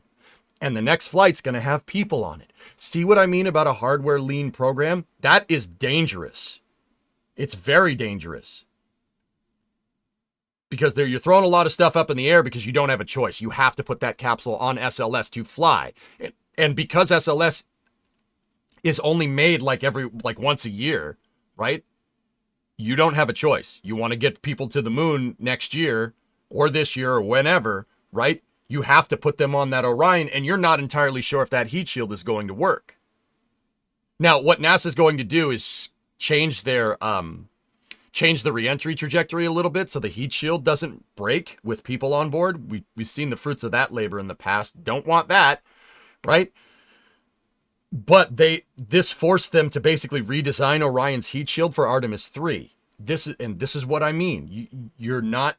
And the next flight's going to have people on it. See what I mean about a hardware lean program? That is dangerous. It's very dangerous. Because you're throwing a lot of stuff up in the air because you don't have a choice. You have to put that capsule on SLS to fly. And because SLS is only made like once a year, right? You don't have a choice. You want to get people to the moon next year or this year or whenever, right? You have to put them on that Orion, and you're not entirely sure if that heat shield is going to work. Now, what NASA's going to do is change the reentry trajectory a little bit so the heat shield doesn't break with people on board. We've seen the fruits of that labor in the past. Don't want that, right? But this forced them to basically redesign Orion's heat shield for Artemis 3. This is what I mean. You're not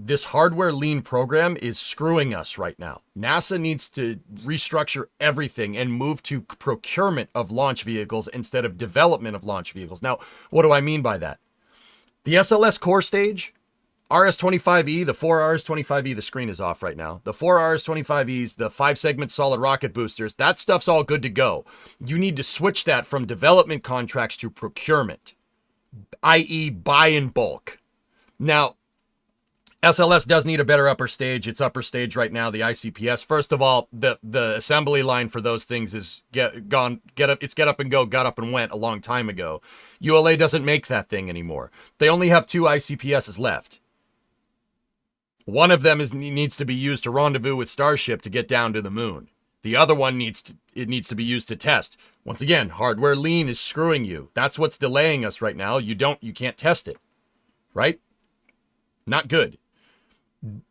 this hardware lean program is screwing us right now. NASA needs to restructure everything and move to procurement of launch vehicles instead of development of launch vehicles. Now, what do I mean by that? The SLS core stage, RS-25E, the 4 RS-25E, the screen is off right now. The 4 RS-25Es, the 5-segment solid rocket boosters, that stuff's all good to go. You need to switch that from development contracts to procurement, i.e. buy in bulk. Now, SLS does need a better upper stage. It's upper stage right now, the ICPS. First of all, the assembly line for those things is get up and go, got up and went a long time ago. ULA doesn't make that thing anymore. They only have 2 ICPSs left. One of them needs to be used to rendezvous with Starship to get down to the moon. The other one needs to be used to test. Once again, hardware lean is screwing you. That's what's delaying us right now. You can't test it. Right? Not good.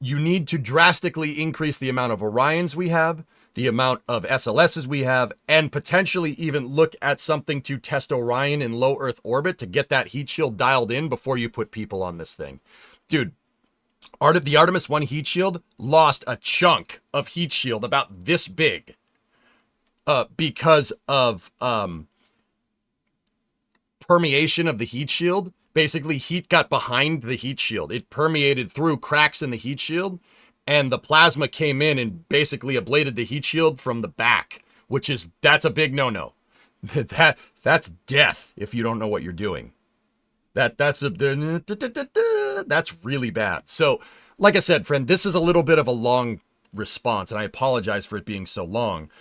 You need to drastically increase the amount of Orions we have, the amount of SLSs we have, and potentially even look at something to test Orion in low Earth orbit to get that heat shield dialed in before you put people on this thing. Dude, the Artemis 1 heat shield lost a chunk of heat shield about this big because of permeation of the heat shield. Basically, heat got behind the heat shield. It permeated through cracks in the heat shield, and the plasma came in and basically ablated the heat shield from the back, that's a big no-no. That's death if you don't know what you're doing. That's really bad. So, like I said, friend, this is a little bit of a long response, and I apologize for it being so long.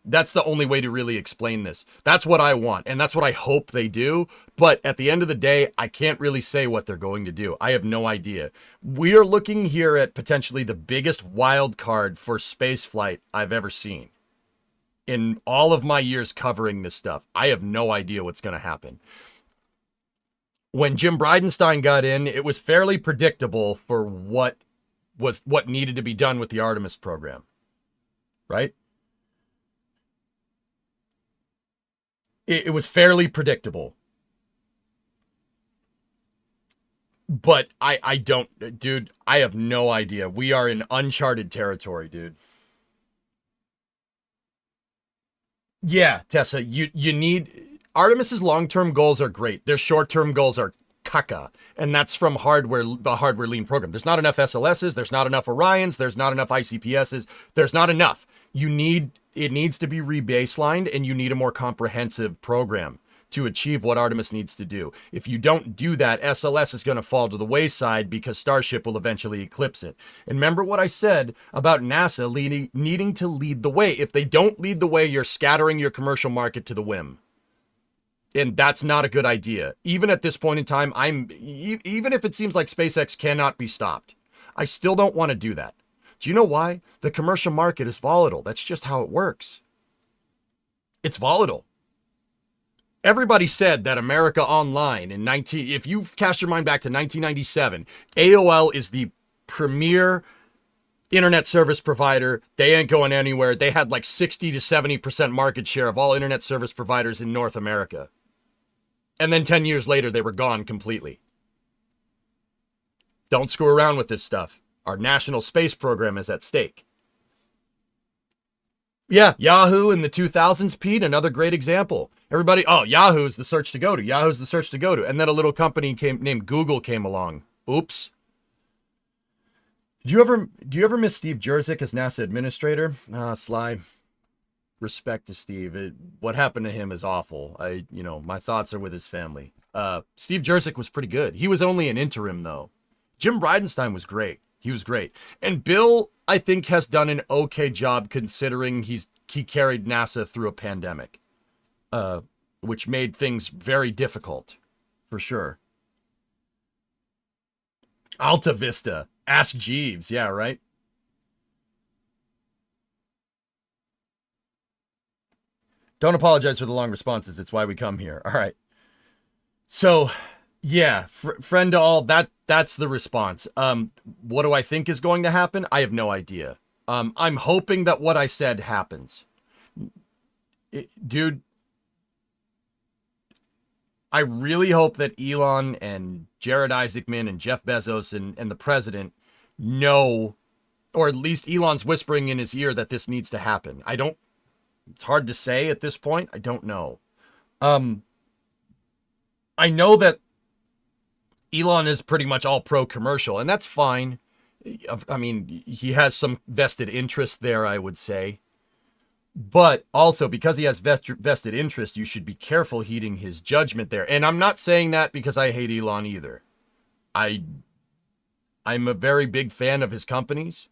That's the only way to really explain this. That's what I want, and that's what I hope they do. But at the end of the day, I can't really say what they're going to do. I have no idea. We are looking here at potentially the biggest wild card for space flight I've ever seen. In all of my years covering this stuff, I have no idea what's going to happen. When Jim Bridenstine got in, it was fairly predictable for what needed to be done with the Artemis program. Right? It was fairly predictable. But I don't, dude, I have no idea. We are in uncharted territory, dude. Yeah, Tessa, you need, Artemis's long-term goals are great. Their short-term goals are caca. And that's from the hardware lean program. There's not enough SLSs, there's not enough Orions, there's not enough ICPSs, there's not enough. It needs to be re-baselined, and you need a more comprehensive program to achieve what Artemis needs to do. If you don't do that, SLS is going to fall to the wayside because Starship will eventually eclipse it. And remember what I said about NASA needing to lead the way. If they don't lead the way, you're scattering your commercial market to the whim. And that's not a good idea. Even at this point in time, even if it seems like SpaceX cannot be stopped, I still don't want to do that. Do you know why? The commercial market is volatile. That's just how it works. It's volatile. Everybody said that America Online if you cast your mind back to 1997, AOL is the premier internet service provider. They ain't going anywhere. They had like 60 to 70% market share of all internet service providers in North America. And then 10 years later, they were gone completely. Don't screw around with this stuff. Our national space program is at stake. Yeah, Yahoo in the 2000s, Pete, another great example. Everybody, Yahoo is the search to go to. Yahoo's the search to go to. And then a little company named Google came along. Oops. Do you ever miss Steve Jurzik as NASA administrator? Sly. Respect to Steve. What happened to him is awful. My thoughts are with his family. Steve Jurzik was pretty good. He was only an interim, though. Jim Bridenstine was great. He was great. And Bill, I think, has done an okay job considering he carried NASA through a pandemic, which made things very difficult, for sure. Alta Vista. Ask Jeeves. Yeah, right? Don't apologize for the long responses. It's why we come here. All right. So, yeah, friend to all, that's the response. What do I think is going to happen? I have no idea. I'm hoping that what I said happens. Dude, I really hope that Elon and Jared Isaacman and Jeff Bezos and the president know, or at least Elon's whispering in his ear that this needs to happen. It's hard to say at this point. I don't know. I know that Elon is pretty much all pro-commercial, and that's fine. I mean, he has some vested interest there, I would say. But also, because he has vested interest, you should be careful heeding his judgment there. And I'm not saying that because I hate Elon either. I'm a very big fan of his companies.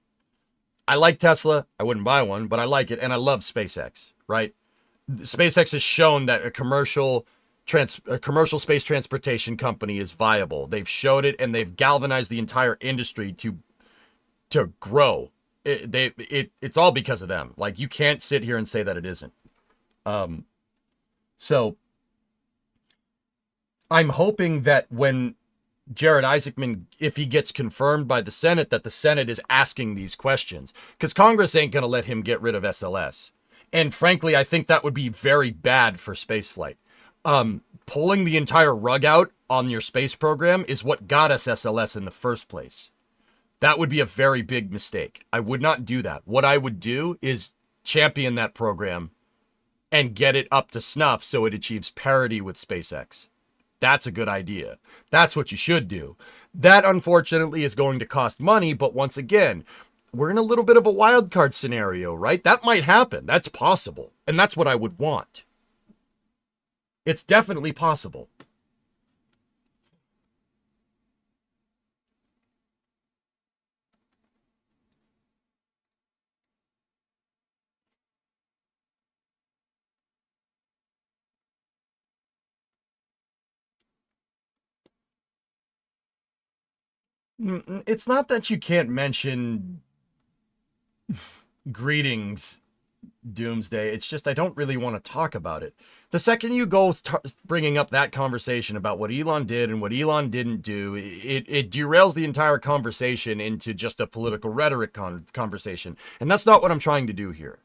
I like Tesla. I wouldn't buy one, but I like it. And I love SpaceX, right? SpaceX has shown that a commercial space transportation company is viable. They've showed it, and they've galvanized the entire industry to grow. It's all because of them. Like, you can't sit here and say that it isn't. So I'm hoping that when Jared Isaacman, if he gets confirmed by the Senate, that the Senate is asking these questions, because Congress ain't going to let him get rid of SLS. And frankly, I think that would be very bad for spaceflight. Pulling the entire rug out on your space program is what got us SLS in the first place. That would be a very big mistake. I would not do that. What I would do is champion that program and get it up to snuff so it achieves parity with SpaceX. That's a good idea. That's what you should do. That, unfortunately, is going to cost money, but once again, we're in a little bit of a wild card scenario, right? That might happen. That's possible. And that's what I would want. It's definitely possible. It's not that you can't mention greetings, Doomsday. It's just I don't really want to talk about it. The second you go bringing up that conversation about what Elon did and what Elon didn't do, it derails the entire conversation into just a political rhetoric conversation. And that's not what I'm trying to do here.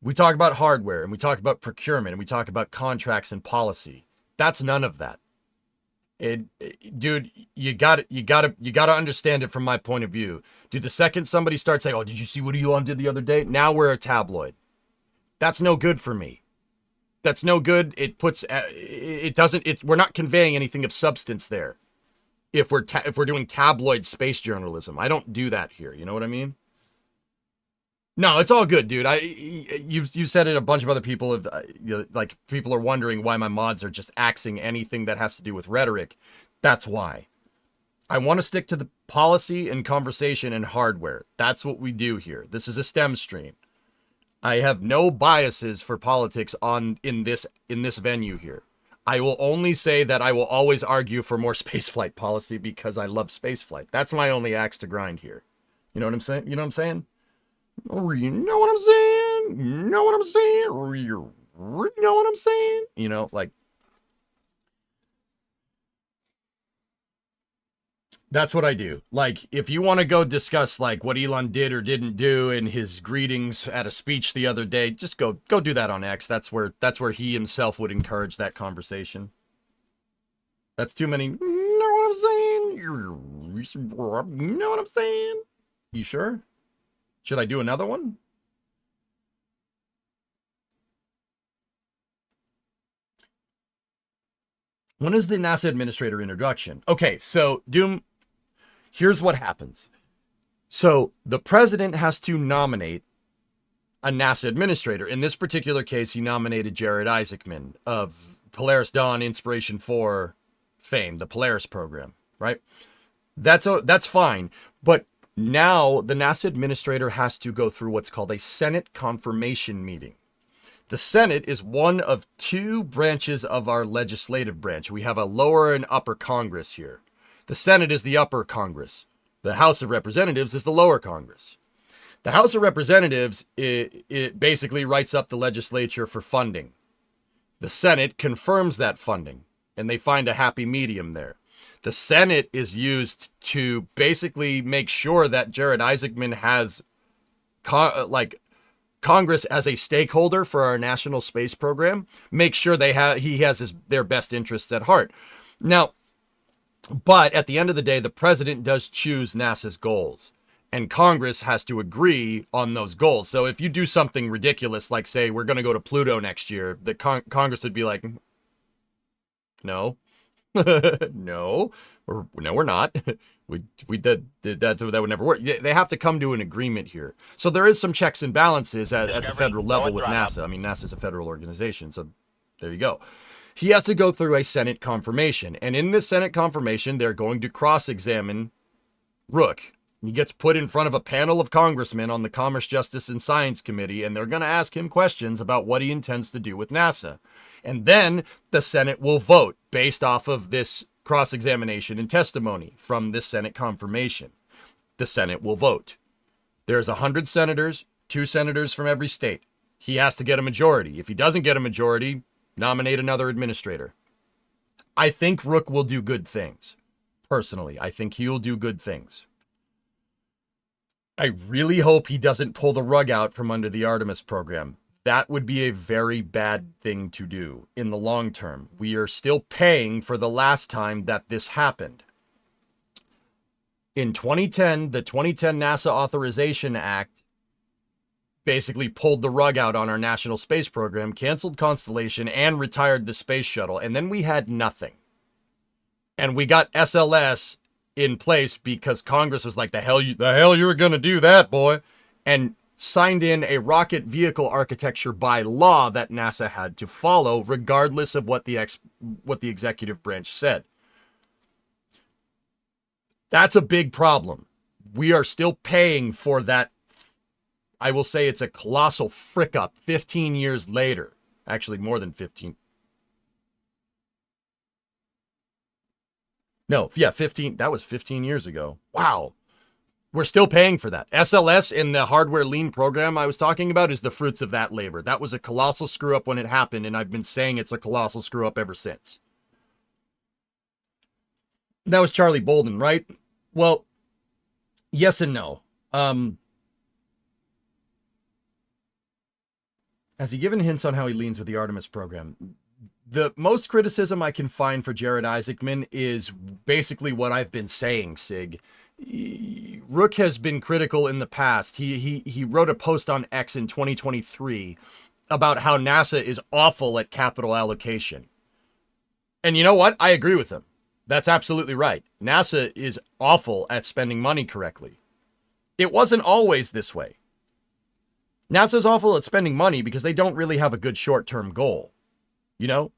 We talk about hardware, and we talk about procurement, and we talk about contracts and policy. That's none of that. Dude, you gotta understand it from my point of view. Dude, the second somebody starts saying, "Oh, did you see what Elon did the other day?" Now we're a tabloid. That's no good for me. That's no good. We're not conveying anything of substance there. If we're doing tabloid space journalism, I don't do that here. You know what I mean? No, it's all good, dude. You said it. A bunch of other people have, like, people are wondering why my mods are just axing anything that has to do with rhetoric. That's why. I want to stick to the policy and conversation and hardware. That's what we do here. This is a STEM stream. I have no biases for politics in this venue here. I will only say that I will always argue for more spaceflight policy because I love spaceflight. That's my only axe to grind here. You know what I'm saying? You know what I'm saying? You know what I'm saying? You know what I'm saying? You know what I'm saying? You know, like, that's what I do. Like, if you want to go discuss, like, what Elon did or didn't do in his greetings at a speech the other day, just go do that on X. That's where he himself would encourage that conversation. That's too many. You know what I'm saying? You know what I'm saying? You sure? Should I do another one? When is the NASA administrator introduction? Okay, so Doom, here's what happens. So the president has to nominate a NASA administrator. In this particular case, he nominated Jared Isaacman of Polaris Dawn Inspiration 4 fame, the Polaris program, right? That's fine, but now the NASA administrator has to go through what's called a Senate confirmation meeting. The Senate is one of two branches of our legislative branch. We have a lower and upper Congress here. The Senate is the upper Congress. The House of Representatives is the lower Congress. The House of Representatives, it basically writes up the legislature for funding. The Senate confirms that funding, and they find a happy medium there. The Senate is used to basically make sure that Jared Isaacman has Congress, as a stakeholder for our national space program, makes sure he has their best interests at heart. Now, but at the end of the day, the president does choose NASA's goals, and Congress has to agree on those goals. So if you do something ridiculous, like say we're going to go to Pluto next year, the Congress would be like, no, no, we're not. we did that would never work. They have to come to an agreement here. So there is some checks and balances at the federal level with NASA. I mean, NASA's a federal organization, so there you go. He has to go through a Senate confirmation, and in this Senate confirmation, they're going to cross-examine Rook. He gets put in front of a panel of congressmen on the Commerce, Justice, and Science Committee, and they're going to ask him questions about what he intends to do with NASA. And then the Senate will vote based off of this cross-examination and testimony from this Senate confirmation. The Senate will vote. There's 100 senators, 2 senators from every state. He has to get a majority. If he doesn't get a majority, nominate another administrator. I think Rook will do good things. Personally, I think he will do good things. I really hope he doesn't pull the rug out from under the Artemis program. That would be a very bad thing to do in the long term. We are still paying for the last time that this happened. In 2010, the 2010 NASA Authorization Act basically pulled the rug out on our national space program, canceled Constellation, and retired the space shuttle. And then we had nothing. And we got SLS in place because Congress was like, the hell you were going to do that, boy. And signed in a rocket vehicle architecture by law that NASA had to follow, regardless of what the executive branch said. That's a big problem. We are still paying for that. I will say it's a colossal frick up 15 years later. Actually, more than 15. No, yeah, 15. That was 15 years ago. Wow. We're still paying for that. SLS in the hardware lean program I was talking about is the fruits of that labor. That was a colossal screw up when it happened, and I've been saying it's a colossal screw up ever since. That was Charlie Bolden, right? Well, yes and no. Has he given hints on how he leans with the Artemis program? The most criticism I can find for Jared Isaacman is basically what I've been saying, Sig. Rook has been critical in the past. He wrote a post on X in 2023 about how NASA is awful at capital allocation. And you know what? I agree with him. That's absolutely right. NASA is awful at spending money correctly. It wasn't always this way. NASA's awful at spending money because they don't really have a good short-term goal. You know?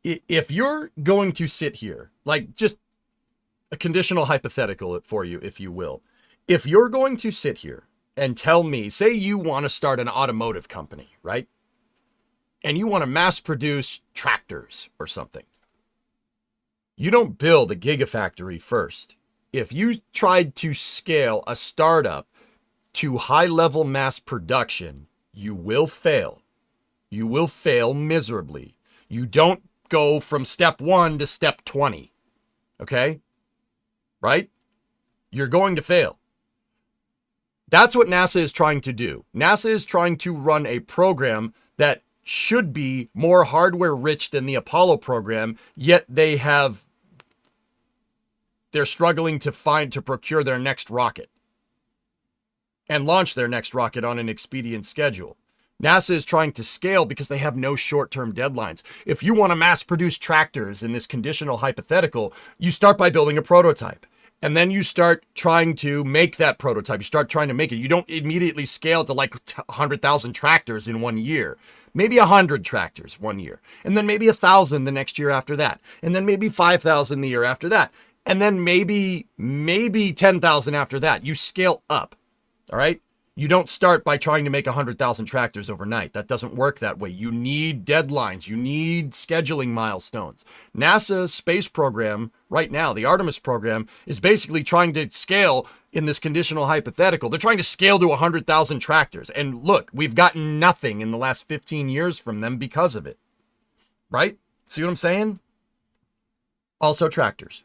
If you're going to sit here, like just a conditional hypothetical for you, if you will. If you're going to sit here and tell me, say you want to start an automotive company, right? And you want to mass produce tractors or something. You don't build a gigafactory first. If you tried to scale a startup to high-level mass production, you will fail. You will fail miserably. You don't go from step 1 to step 20. Okay? Right? You're going to fail. That's what NASA is trying to do. NASA is trying to run a program that should be more hardware rich than the Apollo program, yet they're struggling to procure their next rocket and launch their next rocket on an expedient schedule. NASA is trying to scale because they have no short-term deadlines. If you want to mass produce tractors in this conditional hypothetical, you start by building a prototype. And then you start trying to make that prototype. You start trying to make it. You don't immediately scale to like 100,000 tractors in 1 year. Maybe 100 tractors 1 year. And then maybe 1,000 the next year after that. And then maybe 5,000 the year after that. And then maybe 10,000 after that. You scale up. All right? You don't start by trying to make 100,000 tractors overnight. That doesn't work that way. You need deadlines. You need scheduling milestones. NASA's space program right now, the Artemis program, is basically trying to scale in this conditional hypothetical. They're trying to scale to 100,000 tractors. And look, we've gotten nothing in the last 15 years from them because of it. Right? See what I'm saying? Also tractors.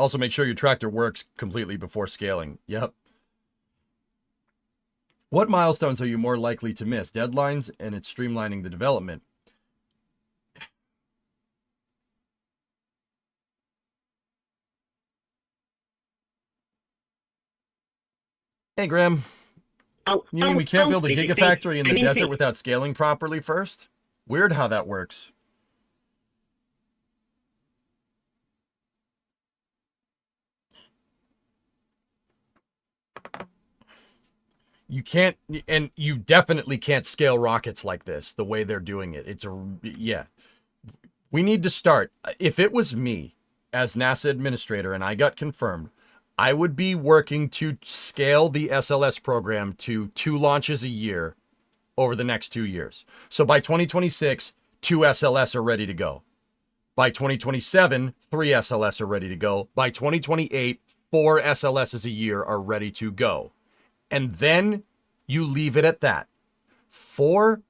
Also, make sure your tractor works completely before scaling. Yep. What milestones are you more likely to miss? Deadlines and it's streamlining the development. Hey, Graham. Oh, You mean we can't build a this is gigafactory in the I'm in desert space. without scaling properly first? Weird how that works. You can't, and you definitely can't scale rockets like this, the way they're doing it. Yeah. We need to start. If it was me as NASA administrator and I got confirmed, I would be working to scale the SLS program to 2 launches a year over the next 2 years. So by 2026, 2 SLS are ready to go. By 2027, 3 SLS are ready to go. By 2028, 4 SLSs a year are ready to go. And then you leave it at that. 4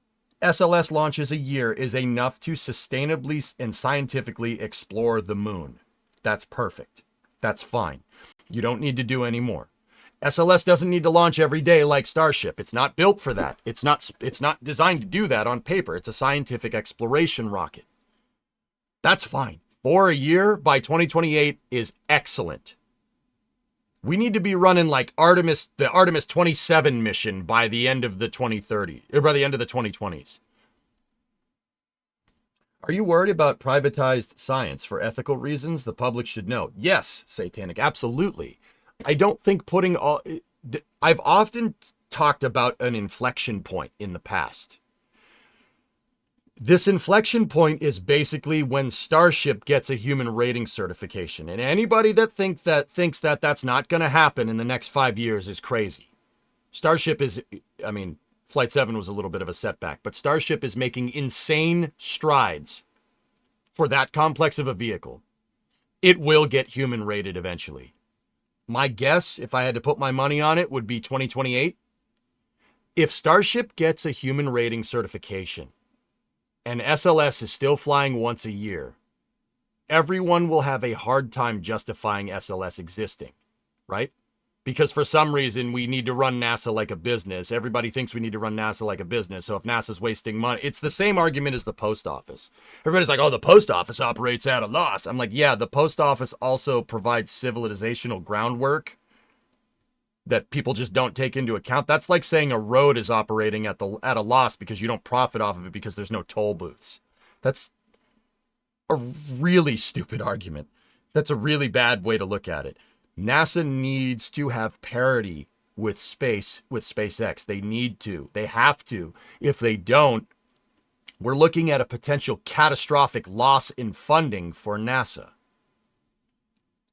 SLS launches a year is enough to sustainably and scientifically explore the moon. That's perfect. That's fine. You don't need to do any more. SLS doesn't need to launch every day like Starship. It's not built for that. It's not designed to do that on paper. It's a scientific exploration rocket. That's fine. 4 a year by 2028 is excellent. We need to be running like the Artemis 27 mission by the end of the 2030, or by the end of the 2020s. Are you worried about privatized science for ethical reasons? The public should know. Yes, Satanic, absolutely. I don't think I've often talked about an inflection point in the past. This inflection point is basically when Starship gets a human rating certification. And anybody that thinks that that's not going to happen in the next 5 years is crazy. Starship is, Flight 7 was a little bit of a setback, but Starship is making insane strides for that complex of a vehicle. It will get human rated eventually. My guess, if I had to put my money on it, would be 2028. If Starship gets a human rating certification, and SLS is still flying once a year, everyone will have a hard time justifying SLS existing, right? Because for some reason, we need to run NASA like a business. Everybody thinks we need to run NASA like a business. So if NASA's wasting money, it's the same argument as the post office. Everybody's like, oh, the post office operates at a loss. I'm like, yeah, the post office also provides civilizational groundwork that people just don't take into account. That's like saying a road is operating at a loss because you don't profit off of it because there's no toll booths. That's a really stupid argument. That's a really bad way to look at it. NASA needs to have parity with SpaceX. They need to. They have to. If they don't, we're looking at a potential catastrophic loss in funding for NASA.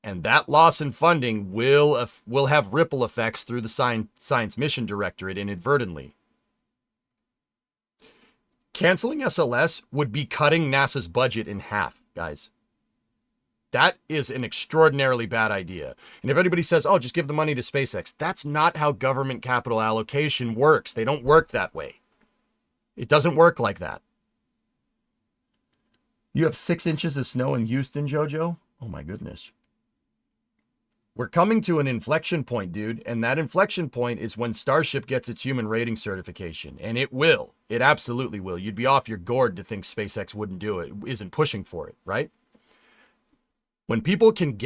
And that loss in funding will have ripple effects through the Science Mission Directorate inadvertently. Canceling SLS would be cutting NASA's budget in half, guys. That is an extraordinarily bad idea. And if anybody says, oh, just give the money to SpaceX, that's not how government capital allocation works. They don't work that way. It doesn't work like that. You have 6 inches of snow in Houston, Jojo? Oh my goodness. We're coming to an inflection point, dude. And that inflection point is when Starship gets its human rating certification. And it will. It absolutely will. You'd be off your gourd to think SpaceX wouldn't do it, isn't pushing for it, right? When people can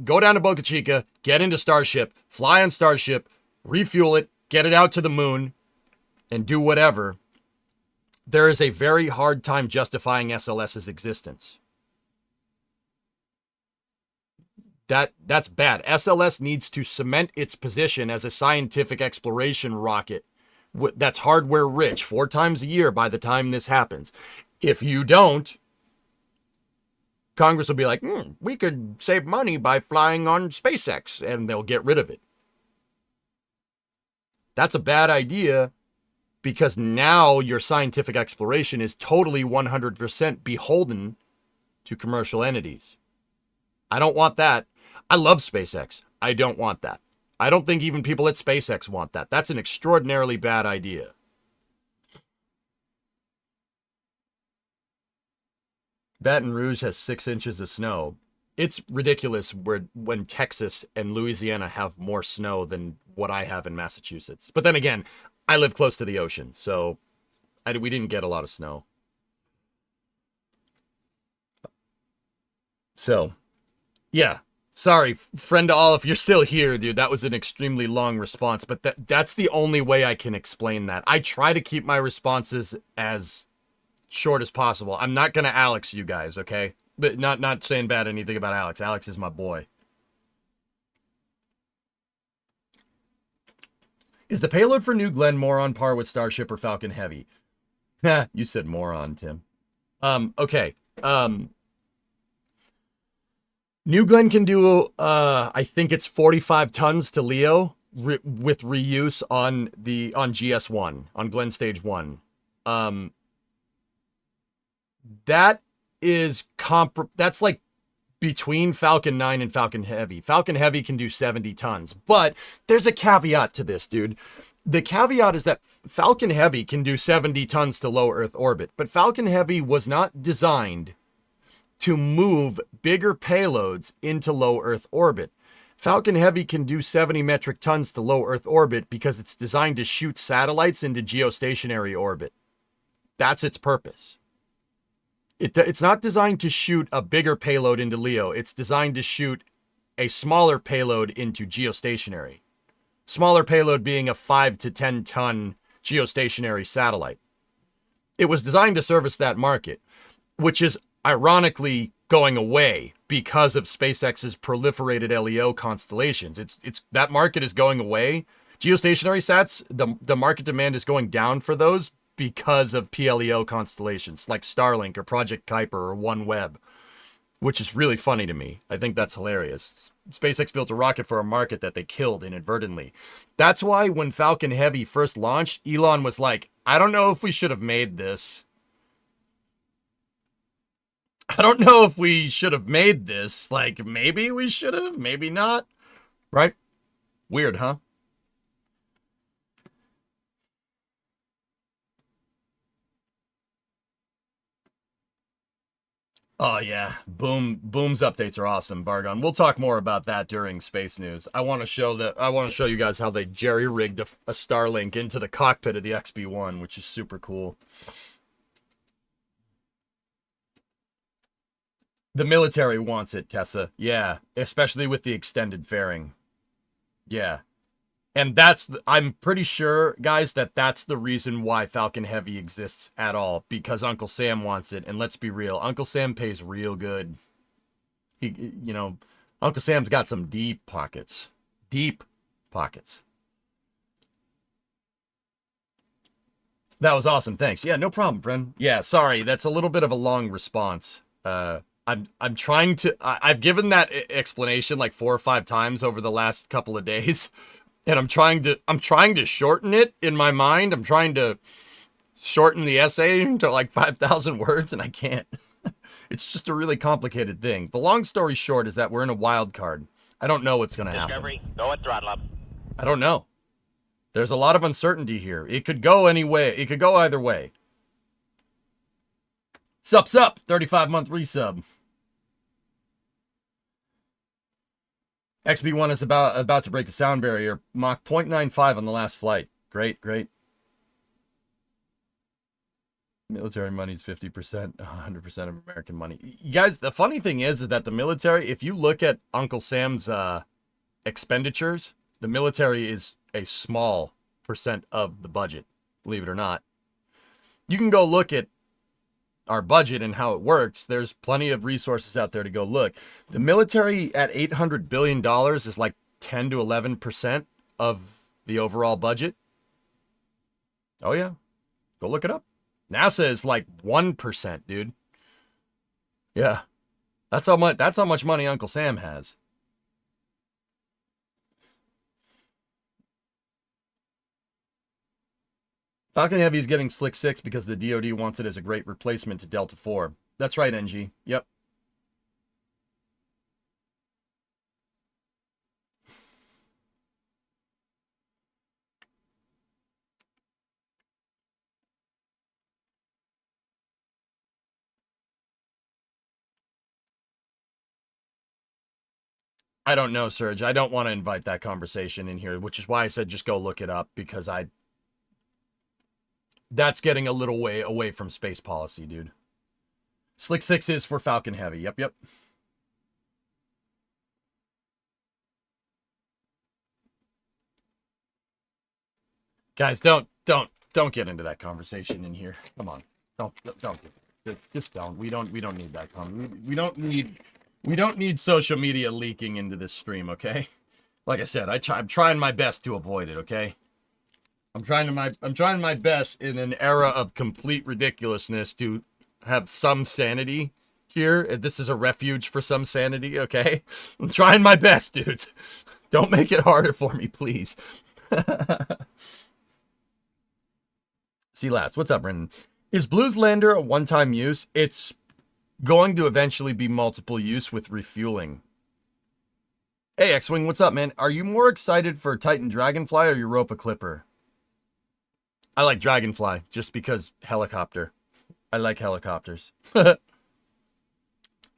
go down to Boca Chica, get into Starship, fly on Starship, refuel it, get it out to the moon, and do whatever, there is a very hard time justifying SLS's existence. That's bad. SLS needs to cement its position as a scientific exploration rocket that's hardware rich 4 times a year by the time this happens. If you don't, Congress will be like, we could save money by flying on SpaceX, and they'll get rid of it. That's a bad idea because now your scientific exploration is totally 100% beholden to commercial entities. I don't want that. I love SpaceX. I don't want that. I don't think even people at SpaceX want that. That's an extraordinarily bad idea. Baton Rouge has 6 inches of snow. it's ridiculous when Texas and Louisiana have more snow than what I have in Massachusetts. But then again, I live close to the ocean, so we didn't get a lot of snow. So, yeah. Sorry, friend to all, if you're still here, dude. That was an extremely long response, but that's the only way I can explain that. I try to keep my responses as short as possible. I'm not gonna Alex you guys, okay? But not saying bad anything about Alex. Alex is my boy. Is the payload for New Glenn more on par with Starship or Falcon Heavy? You said moron, Tim. Okay. New Glenn can do, I think it's 45 tons to Leo with reuse on GS1, on Glenn Stage 1. That is that's like between Falcon 9 and Falcon Heavy. Falcon Heavy can do 70 tons, but there's a caveat to this, dude. The caveat is that Falcon Heavy can do 70 tons to low Earth orbit, but Falcon Heavy was not designed to move bigger payloads into low Earth orbit. Falcon Heavy can do 70 metric tons to low Earth orbit because it's designed to shoot satellites into geostationary orbit. That's its purpose. It's not designed to shoot a bigger payload into LEO. It's designed to shoot a smaller payload into geostationary. Smaller payload being a 5 to 10 ton geostationary satellite. It was designed to service that market, which is ironically going away because of SpaceX's proliferated LEO constellations. It's that market is going away. Geostationary sats, the market demand is going down for those because of PLEO constellations like Starlink or Project Kuiper or OneWeb, which is really funny to me. I think that's hilarious. SpaceX built a rocket for a market that they killed inadvertently. That's why when Falcon Heavy first launched, Elon was like, I don't know if we should have made this. I don't know if we should have made this. Like, maybe we should have, maybe not. Right? Weird, huh? Oh yeah, Boom's updates are awesome, Bargon. We'll talk more about that during Space News. I want to show you guys how they jerry-rigged a Starlink into the cockpit of the XB-1, which is super cool. The military wants it, Tessa. Yeah, especially with the extended fairing. Yeah. And I'm pretty sure, guys, that's the reason why Falcon Heavy exists at all. Because Uncle Sam wants it. And let's be real, Uncle Sam pays real good. Uncle Sam's got some deep pockets. Deep pockets. That was awesome, thanks. Yeah, no problem, friend. Yeah, sorry, that's a little bit of a long response. I'm trying to... I've given that explanation like 4 or 5 times over the last couple of days. And I'm trying to shorten it in my mind. I'm trying to shorten the essay to like 5,000 words, and I can't. It's just a really complicated thing. The long story short is that we're in a wild card. I don't know what's going to happen. Discovery, go at throttle up. I don't know. There's a lot of uncertainty here. It could go any way. It could go either way. Sup, 35-month resub. XB1 is about to break the sound barrier. Mach 0.95 on the last flight. Great. Military money is 50%, 100% of American money. You guys, the funny thing is that the military, if you look at Uncle Sam's expenditures, the military is a small percent of the budget, believe it or not. You can go look at our budget and how it works. There's plenty of resources out there to go look. The military at $800 billion is like 10 to 11% of the overall budget. Oh yeah, go look it up. NASA is like 1%, dude. Yeah, that's how much money Uncle Sam has. Falcon Heavy is getting Slick 6 because the DoD wants it as a great replacement to Delta 4. That's right, NG. Yep. I don't know, Serge. I don't want to invite that conversation in here, which is why I said just go look it up, because that's getting a little way away from space policy, dude. Slick 6 is for Falcon Heavy. Yep. Guys, don't get into that conversation in here. Come on. Don't just don't. We don't need that we don't need social media leaking into this stream, okay? Like I said, I'm trying my best to avoid it, okay? I'm trying my best in an era of complete ridiculousness to have some sanity here. This is a refuge for some sanity, okay? I'm trying my best, dudes. Don't make it harder for me, please. See last. What's up, Brendan? Is Blue's lander a one-time use? It's going to eventually be multiple use with refueling. Hey, X-Wing, what's up, man? Are you more excited for Titan Dragonfly or Europa Clipper? I like Dragonfly, just because helicopter. I like helicopters. Are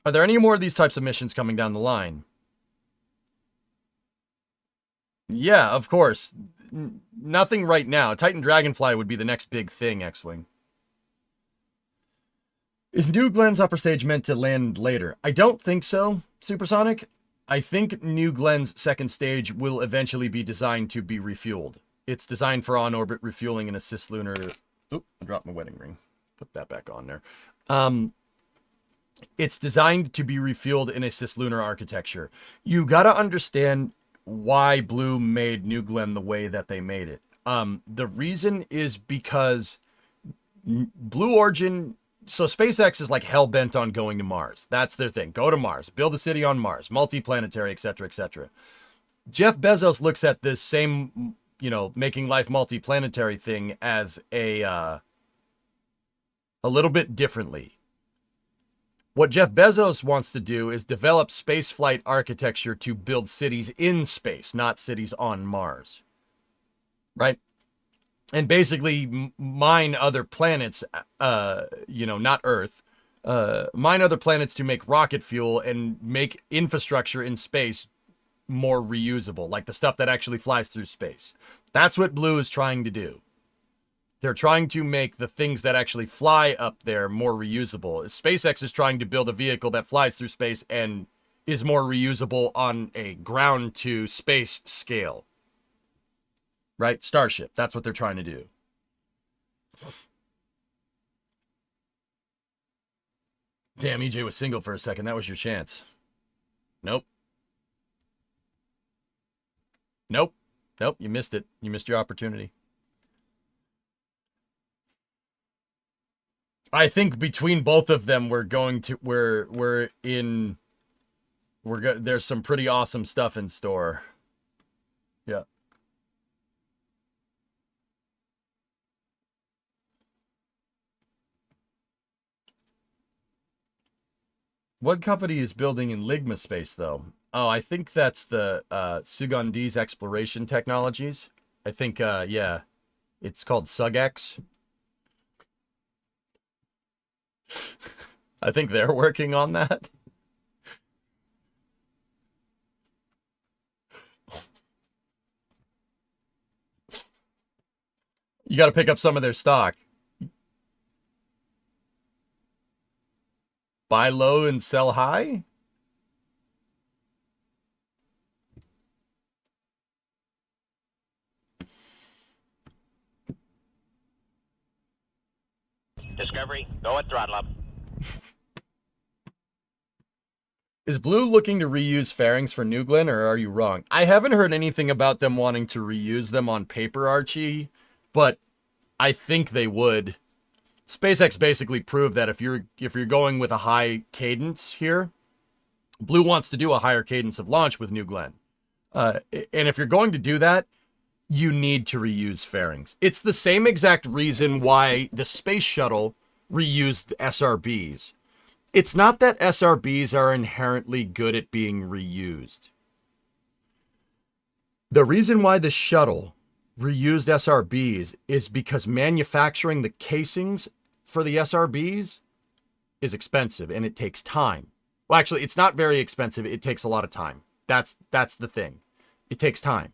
there any more of these types of missions coming down the line? Yeah, of course. Nothing right now. Titan Dragonfly would be the next big thing, X-Wing. Is New Glen's upper stage meant to land later? I don't think so, Supersonic. I think New Glen's second stage will eventually be designed to be refueled. It's designed for on-orbit refueling and a cislunar... Oop, I dropped my wedding ring. Put that back on there. It's designed to be refueled in a cislunar architecture. You gotta understand why Blue made New Glenn the way that they made it. The reason is because Blue Origin... So SpaceX is like hell-bent on going to Mars. That's their thing. Go to Mars. Build a city on Mars. Multiplanetary, etc., etc. Jeff Bezos looks at this same, making life multiplanetary thing as a little bit differently. What Jeff Bezos wants to do is develop spaceflight architecture to build cities in space, not cities on Mars. Right? And basically mine other planets, not Earth, mine other planets to make rocket fuel and make infrastructure in space more reusable, like the stuff that actually flies through space. That's what Blue is trying to do. They're trying to make the things that actually fly up there more reusable. SpaceX is trying to build a vehicle that flies through space and is more reusable on a ground to space scale. Right? Starship. That's what they're trying to do. Damn, EJ was single for a second. That was your chance. Nope. Nope. You missed it. You missed your opportunity. I think between both of them, there's some pretty awesome stuff in store. Yeah. What company is building in Ligma space, though? Oh, I think that's the Sugandhi's Exploration Technologies. I think, yeah, it's called SugX. I think they're working on that. You got to pick up some of their stock. Buy low and sell high? Discovery, go at throttle up. Is Blue looking to reuse fairings for New Glenn, or are you wrong? I haven't heard anything about them wanting to reuse them on paper, Archie, but I think they would. SpaceX basically proved that if you're going with a high cadence here, Blue wants to do a higher cadence of launch with New Glenn. And if you're going to do that, you need to reuse fairings. It's the same exact reason why the space shuttle reused SRBs. It's not that SRBs are inherently good at being reused. The reason why the shuttle reused SRBs is because manufacturing the casings for the SRBs is expensive and it takes time. Well, actually, it's not very expensive. It takes a lot of time. That's the thing. It takes time.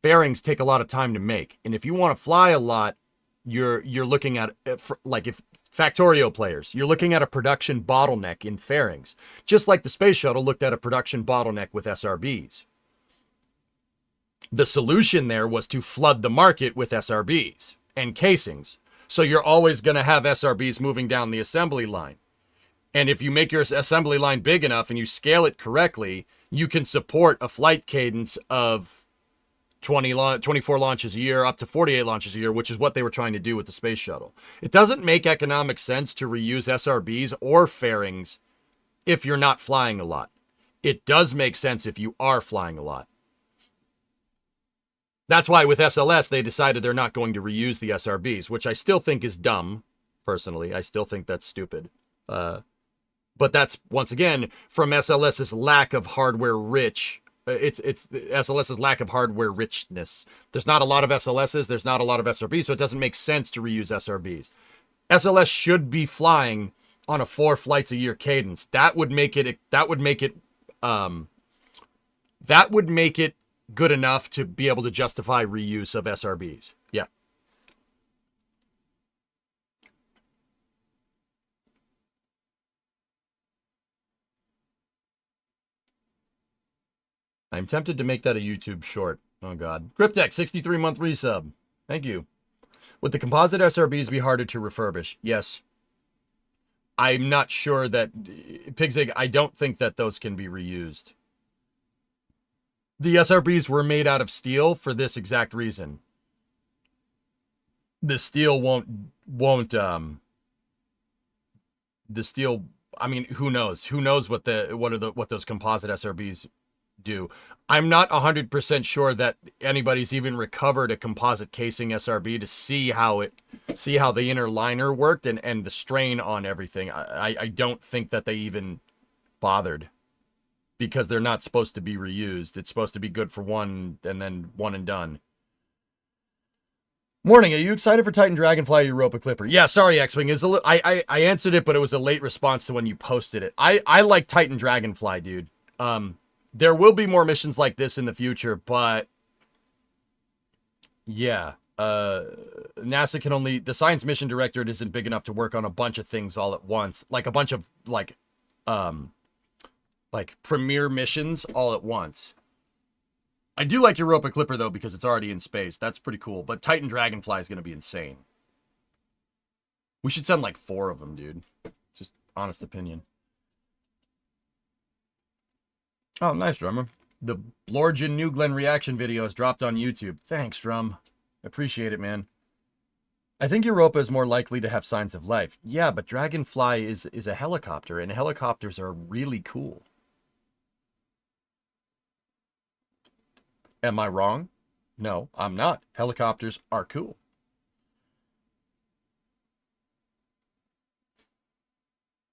Fairings take a lot of time to make. And if you want to fly a lot, you're looking at, like, if Factorio players, you're looking at a production bottleneck in fairings. Just like the space shuttle looked at a production bottleneck with SRBs. The solution there was to flood the market with SRBs and casings. So you're always going to have SRBs moving down the assembly line. And if you make your assembly line big enough and you scale it correctly, you can support a flight cadence of 24 launches a year, up to 48 launches a year, which is what they were trying to do with the space shuttle. It doesn't make economic sense to reuse SRBs or fairings if you're not flying a lot. It does make sense if you are flying a lot. That's why with SLS, they decided they're not going to reuse the SRBs, which I still think is dumb, personally. I still think that's stupid. But that's, once again, from SLS's lack of hardware rich. It's SLS's lack of hardware richness. There's not a lot of SLSs. There's not a lot of SRBs, so it doesn't make sense to reuse SRBs. SLS should be flying on a 4 flights a year cadence. That would make it good enough to be able to justify reuse of SRBs. Yeah. I'm tempted to make that a YouTube short. Oh, God. Cryptech, 63-month resub. Thank you. Would the composite SRBs be harder to refurbish? Yes. I'm not sure that... Pigzig, I don't think that those can be reused. The SRBs were made out of steel for this exact reason. The steel the steel, I mean, who knows? Who knows what those composite SRBs do? I'm not 100% sure that anybody's even recovered a composite casing SRB to see how the inner liner worked and the strain on everything. I don't think that they even bothered, because they're not supposed to be reused. It's supposed to be good for one and then one and done. Morning, are you excited for Titan Dragonfly Europa Clipper? Yeah, sorry, X-Wing. I answered it, but it was a late response to when you posted it. I like Titan Dragonfly, dude. There will be more missions like this in the future, but yeah. NASA can only... The Science Mission Directorate isn't big enough to work on a bunch of things all at once. Like a bunch of, like premier missions all at once. I do like Europa Clipper, though, because it's already in space. That's pretty cool. But Titan Dragonfly is going to be insane. We should send like 4 of them, dude. Just honest opinion. Oh, nice, Drummer. The Blorgen New Glenn reaction video is dropped on YouTube. Thanks, Drum. Appreciate it, man. I think Europa is more likely to have signs of life. Yeah, but Dragonfly is a helicopter, and helicopters are really cool. Am I wrong? No, I'm not. Helicopters are cool.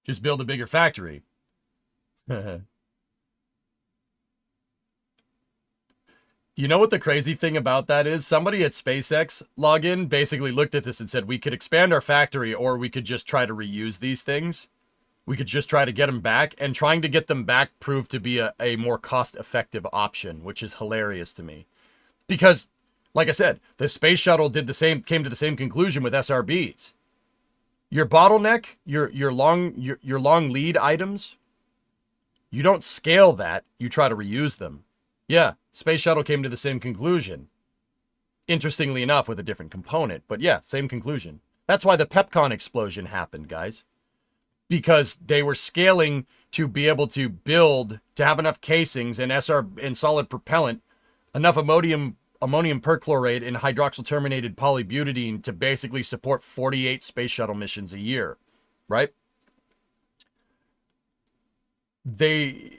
Just build a bigger factory. You know what the crazy thing about that is? Somebody at SpaceX login basically looked at this and said, we could expand our factory, or we could just try to reuse these things. We could just try to get them back, and trying to get them back proved to be a more cost-effective option, which is hilarious to me. Because, like I said, the space shuttle came to the same conclusion with SRBs. Your bottleneck, your long lead items, you don't scale that, you try to reuse them. Yeah, space shuttle came to the same conclusion. Interestingly enough, with a different component, but yeah, same conclusion. That's why the Pepcon explosion happened, guys. Because they were scaling to be able to build, to have enough casings and solid propellant, enough ammonium perchlorate and hydroxyl terminated polybutadiene to basically support 48 space shuttle missions a year, right? The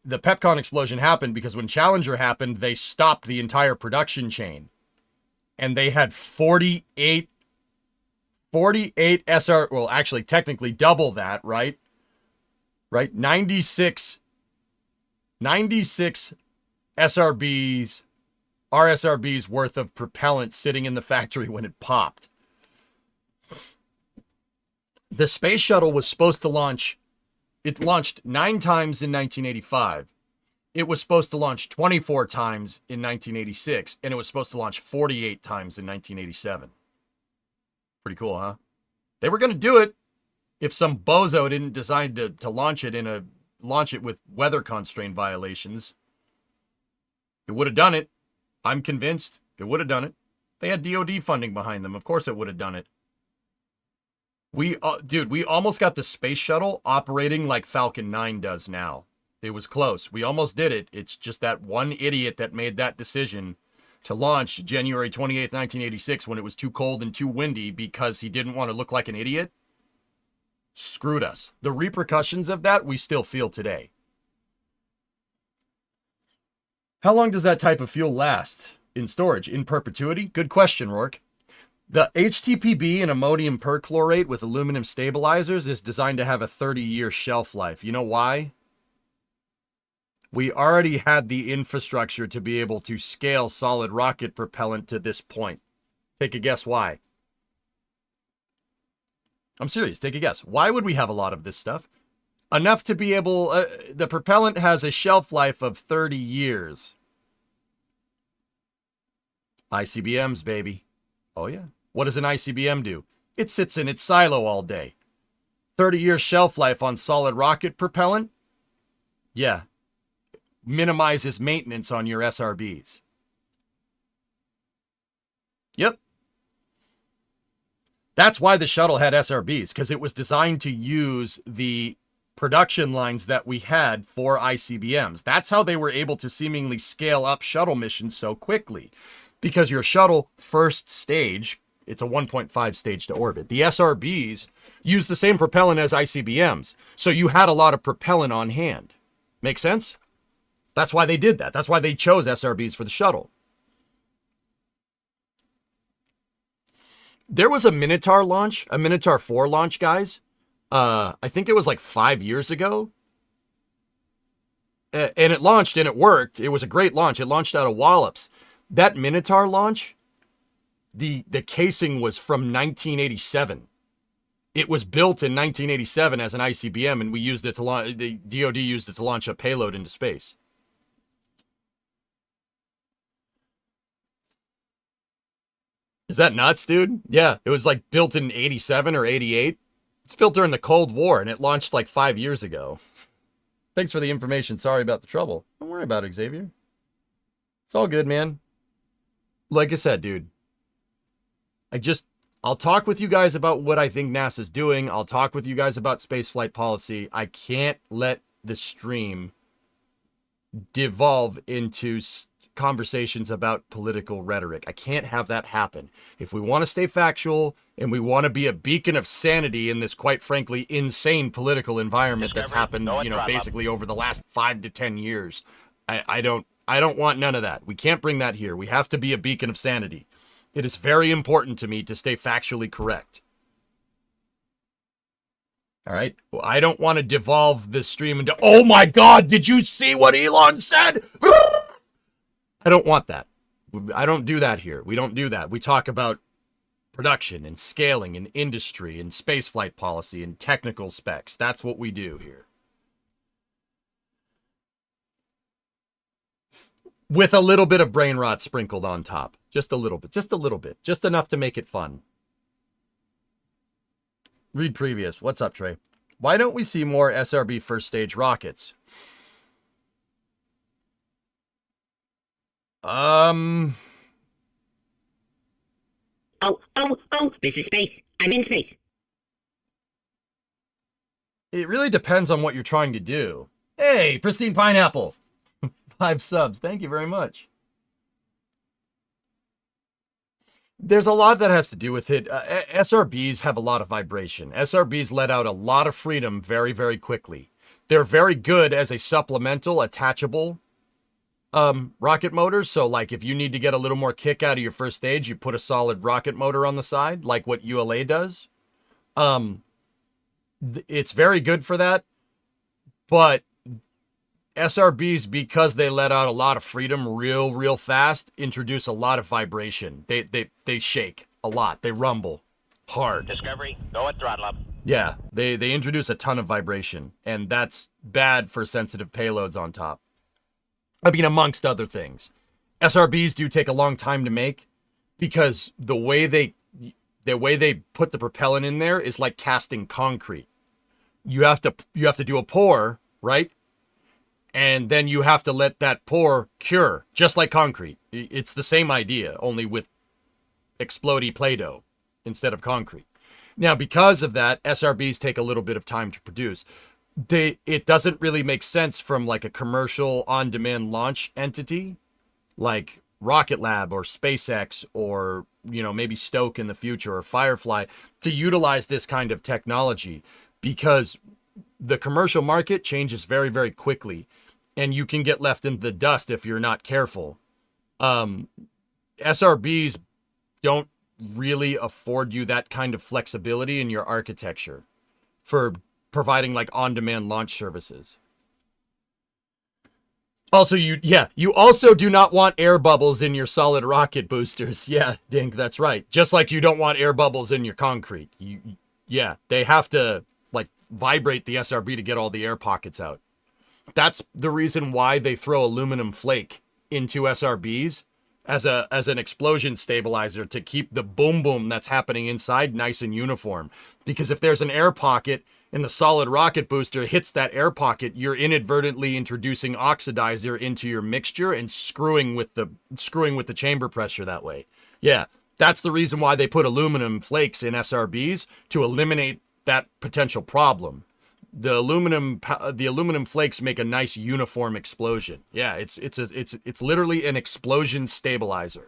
Pepcon explosion happened because when Challenger happened, they stopped the entire production chain. And they had 48 SR, well, actually, technically double that, right? Right? 96 SRBs, RSRBs worth of propellant sitting in the factory when it popped. The space shuttle was supposed to launch, it launched 9 times in 1985. it was supposed to launch 24 times in 1986, and it was supposed to launch 48 times in 1987. Pretty cool, huh? They were going to do it if some bozo didn't decide to launch it with weather constraint violations. It would have done it. I'm convinced it would have done it. They had DoD funding behind them. Of course it would have done it. We almost got the space shuttle operating like Falcon 9 does now. It was close. We almost did it. It's just that one idiot that made that decision to launch January 28th, 1986 when it was too cold and too windy because he didn't want to look like an idiot. Screwed us. The repercussions of that we still feel today. How long does that type of fuel last in storage? In perpetuity? Good question, Rourke. The HTPB and ammonium perchlorate with aluminum stabilizers is designed to have a 30-year shelf life. You know why? We already had the infrastructure to be able to scale solid rocket propellant to this point. Take a guess why. I'm serious. Take a guess. Why would we have a lot of this stuff? Enough to be able... the propellant has a shelf life of 30 years. ICBMs, baby. Oh, yeah. What does an ICBM do? It sits in its silo all day. 30-year shelf life on solid rocket propellant? Yeah. Minimizes maintenance on your SRBs. Yep. That's why the shuttle had SRBs, because it was designed to use the production lines that we had for ICBMs. That's how they were able to seemingly scale up shuttle missions so quickly. Because your shuttle first stage, it's a 1.5 stage to orbit. The SRBs use the same propellant as ICBMs. So you had a lot of propellant on hand. Make sense? That's why they did that. That's why they chose SRBs for the shuttle. There was a Minotaur launch, a Minotaur 4 launch, guys. I think it was like 5 years ago. And it launched and it worked. It was a great launch. It launched out of Wallops. That Minotaur launch, the casing was from 1987. It was built in 1987 as an ICBM, and we used it to launch. The DoD used it to launch a payload into space. Is that nuts, dude? Yeah, it was like built in 87 or 88. It's built during the Cold War, and it launched like 5 years ago. Thanks for the information. Sorry about the trouble. Don't worry about it, Xavier. It's all good, man. Like I said, dude, I'll talk with you guys about what I think NASA's doing. I'll talk with you guys about spaceflight policy. I can't let the stream devolve into conversations about political rhetoric. I can't have that happen. If we want to stay factual and we want to be a beacon of sanity in this, quite frankly, insane political environment that's happened, basically over the last 5 to 10 years, I don't want none of that. We can't bring that here. We have to be a beacon of sanity. It is very important to me to stay factually correct. All right? Well, I don't want to devolve this stream into, oh my God, did you see what Elon said? I don't want that. I don't do that here. We don't do that. We talk about production and scaling and industry and spaceflight policy and technical specs. That's what we do here. With a little bit of brain rot sprinkled on top. Just a little bit. Just a little bit. Just enough to make it fun. Read previous. What's up, Trey? Why don't we see more SRB first stage rockets? Oh, this is space. I'm in space. It really depends on what you're trying to do. Hey, Pristine Pineapple. 5 subs. Thank you very much. There's a lot that has to do with it. SRBs have a lot of vibration. SRBs let out a lot of freedom very, very quickly. They're very good as a supplemental, attachable rocket motor. So, like, if you need to get a little more kick out of your first stage, you put a solid rocket motor on the side, like what ULA does. It's very good for that. But SRBs, because they let out a lot of freedom real fast, introduce a lot of vibration. They shake a lot. They rumble hard. Discovery, go at throttle up. Yeah, they introduce a ton of vibration, and that's bad for sensitive payloads on top. I mean, amongst other things. SRBs do take a long time to make because the way they put the propellant in there is like casting concrete. You have to do a pour, right? And then you have to let that pour cure, just like concrete. It's the same idea, only with explodey Play-Doh instead of concrete. Now, because of that, SRBs take a little bit of time to produce. It doesn't really make sense from like a commercial on-demand launch entity like Rocket Lab or SpaceX or, you know, maybe Stoke in the future or Firefly to utilize this kind of technology, because the commercial market changes very, very quickly and you can get left in the dust if you're not careful. SRBs don't really afford you that kind of flexibility in your architecture for providing like on-demand launch services. Also, you also do not want air bubbles in your solid rocket boosters. Yeah, Dink, that's right. Just like you don't want air bubbles in your concrete. They have to like vibrate the SRB to get all the air pockets out. That's the reason why they throw aluminum flake into SRBs as an explosion stabilizer to keep the boom boom that's happening inside nice and uniform. Because if there's an air pocket and the solid rocket booster hits that air pocket, you're inadvertently introducing oxidizer into your mixture and screwing with the chamber pressure that way. Yeah, that's the reason why they put aluminum flakes in SRBs, to eliminate that potential problem. The aluminum flakes make a nice uniform explosion. Yeah, it's literally an explosion stabilizer.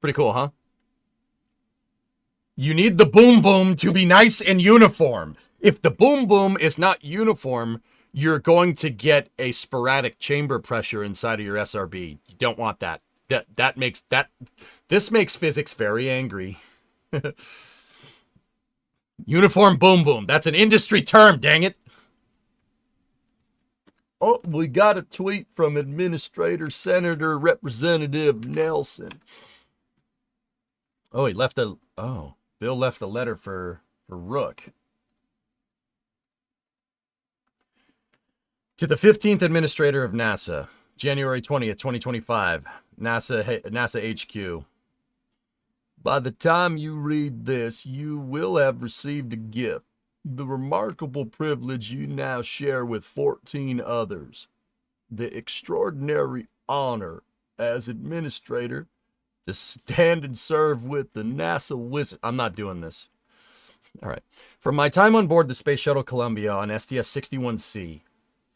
Pretty cool, huh? You need the boom boom to be nice and uniform. If the boom boom is not uniform, you're going to get a sporadic chamber pressure inside of your SRB. You don't want that. This makes physics very angry. Uniform boom boom. That's an industry term, dang it. Oh, we got a tweet from Administrator Senator Representative Nelson. Oh, Bill left a letter for Rook. To the 15th Administrator of NASA, January 20th, 2025, NASA HQ. By the time you read this, you will have received a gift, the remarkable privilege you now share with 14 others, the extraordinary honor as administrator to stand and serve with the NASA wizard. I'm not doing this. All right. From my time on board the Space Shuttle Columbia on STS-61C,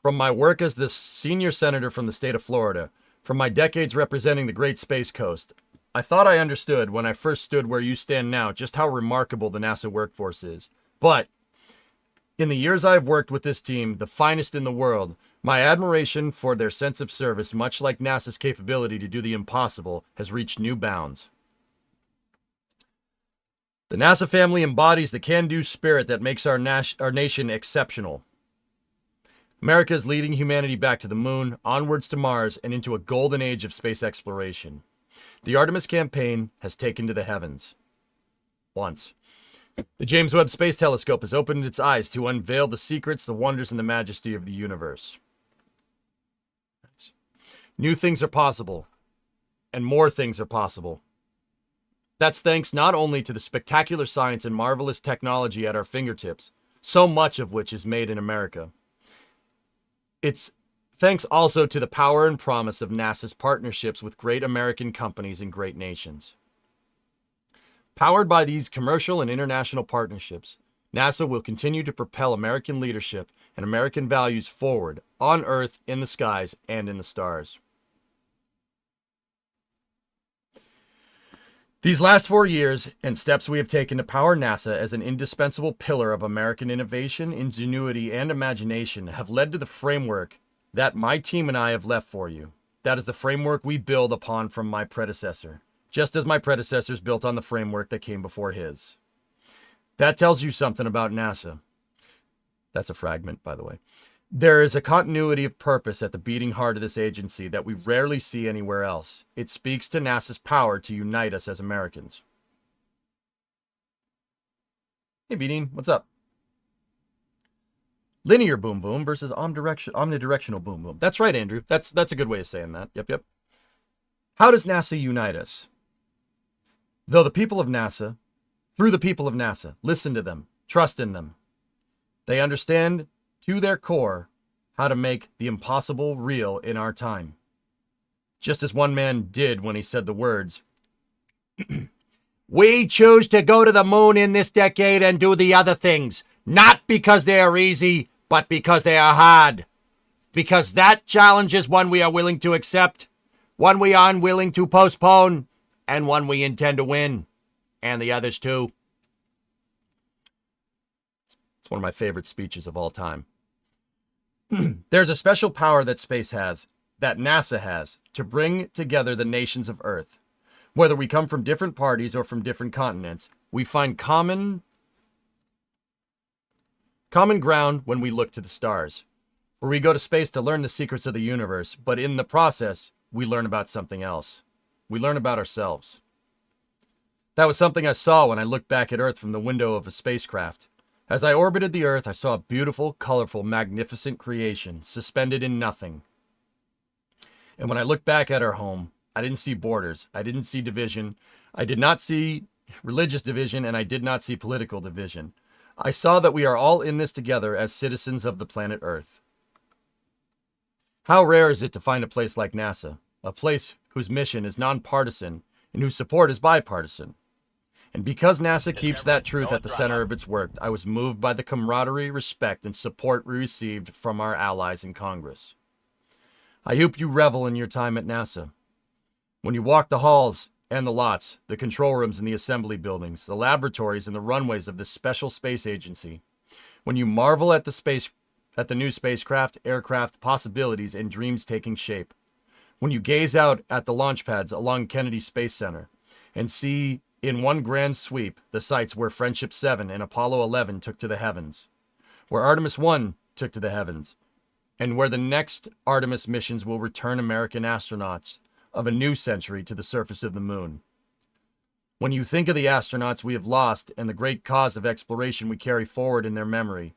from my work as the senior senator from the state of Florida, from my decades representing the Great Space Coast, I thought I understood when I first stood where you stand now just how remarkable the NASA workforce is. But in the years I've worked with this team, the finest in the world, my admiration for their sense of service, much like NASA's capability to do the impossible, has reached new bounds. The NASA family embodies the can-do spirit that makes our nation exceptional. America is leading humanity back to the moon, onwards to Mars, and into a golden age of space exploration. The Artemis campaign has taken to the heavens. Once. The James Webb Space Telescope has opened its eyes to unveil the secrets, the wonders, and the majesty of the universe. New things are possible, and more things are possible. That's thanks not only to the spectacular science and marvelous technology at our fingertips, so much of which is made in America. It's thanks also to the power and promise of NASA's partnerships with great American companies and great nations. Powered by these commercial and international partnerships, NASA will continue to propel American leadership and American values forward on Earth, in the skies, and in the stars. These last 4 years and steps we have taken to power NASA as an indispensable pillar of American innovation, ingenuity, and imagination have led to the framework that my team and I have left for you. That is the framework we build upon from my predecessor, just as my predecessors built on the framework that came before his. That tells you something about NASA. That's a fragment, by the way. There is a continuity of purpose at the beating heart of this agency that we rarely see anywhere else. It speaks to NASA's power to unite us as Americans. Hey, Beating, what's up? Linear boom boom versus omnidirectional boom boom. That's right, Andrew. That's a good way of saying that. Yep. How does NASA unite us? Through the people of NASA, listen to them, trust in them. They understand to their core how to make the impossible real in our time. Just as one man did when he said the words, "We choose to go to the moon in this decade and do the other things, not because they are easy, but because they are hard. Because that challenge is one we are willing to accept, one we are unwilling to postpone, and one we intend to win. And the others too." It's one of my favorite speeches of all time. There's a special power that space has, that NASA has, to bring together the nations of Earth. Whether we come from different parties or from different continents, we find common ground when we look to the stars. Where we go to space to learn the secrets of the universe, but in the process, we learn about something else. We learn about ourselves. That was something I saw when I looked back at Earth from the window of a spacecraft. As I orbited the Earth, I saw a beautiful, colorful, magnificent creation, suspended in nothing. And when I looked back at our home, I didn't see borders. I didn't see division. I did not see religious division, and I did not see political division. I saw that we are all in this together as citizens of the planet Earth. How rare is it to find a place like NASA, a place whose mission is nonpartisan and whose support is bipartisan? And because NASA keeps that truth at the center of its work, I was moved by the camaraderie, respect, and support we received from our allies in Congress. I hope you revel in your time at NASA. When you walk the halls and the lots, the control rooms and the assembly buildings, the laboratories and the runways of this special space agency, when you marvel at the new spacecraft, aircraft, possibilities, and dreams taking shape, when you gaze out at the launch pads along Kennedy Space Center and see in one grand sweep the sites where Friendship 7 and Apollo 11 took to the heavens, where Artemis 1 took to the heavens, and where the next Artemis missions will return American astronauts of a new century to the surface of the moon. When you think of the astronauts we have lost and the great cause of exploration we carry forward in their memory,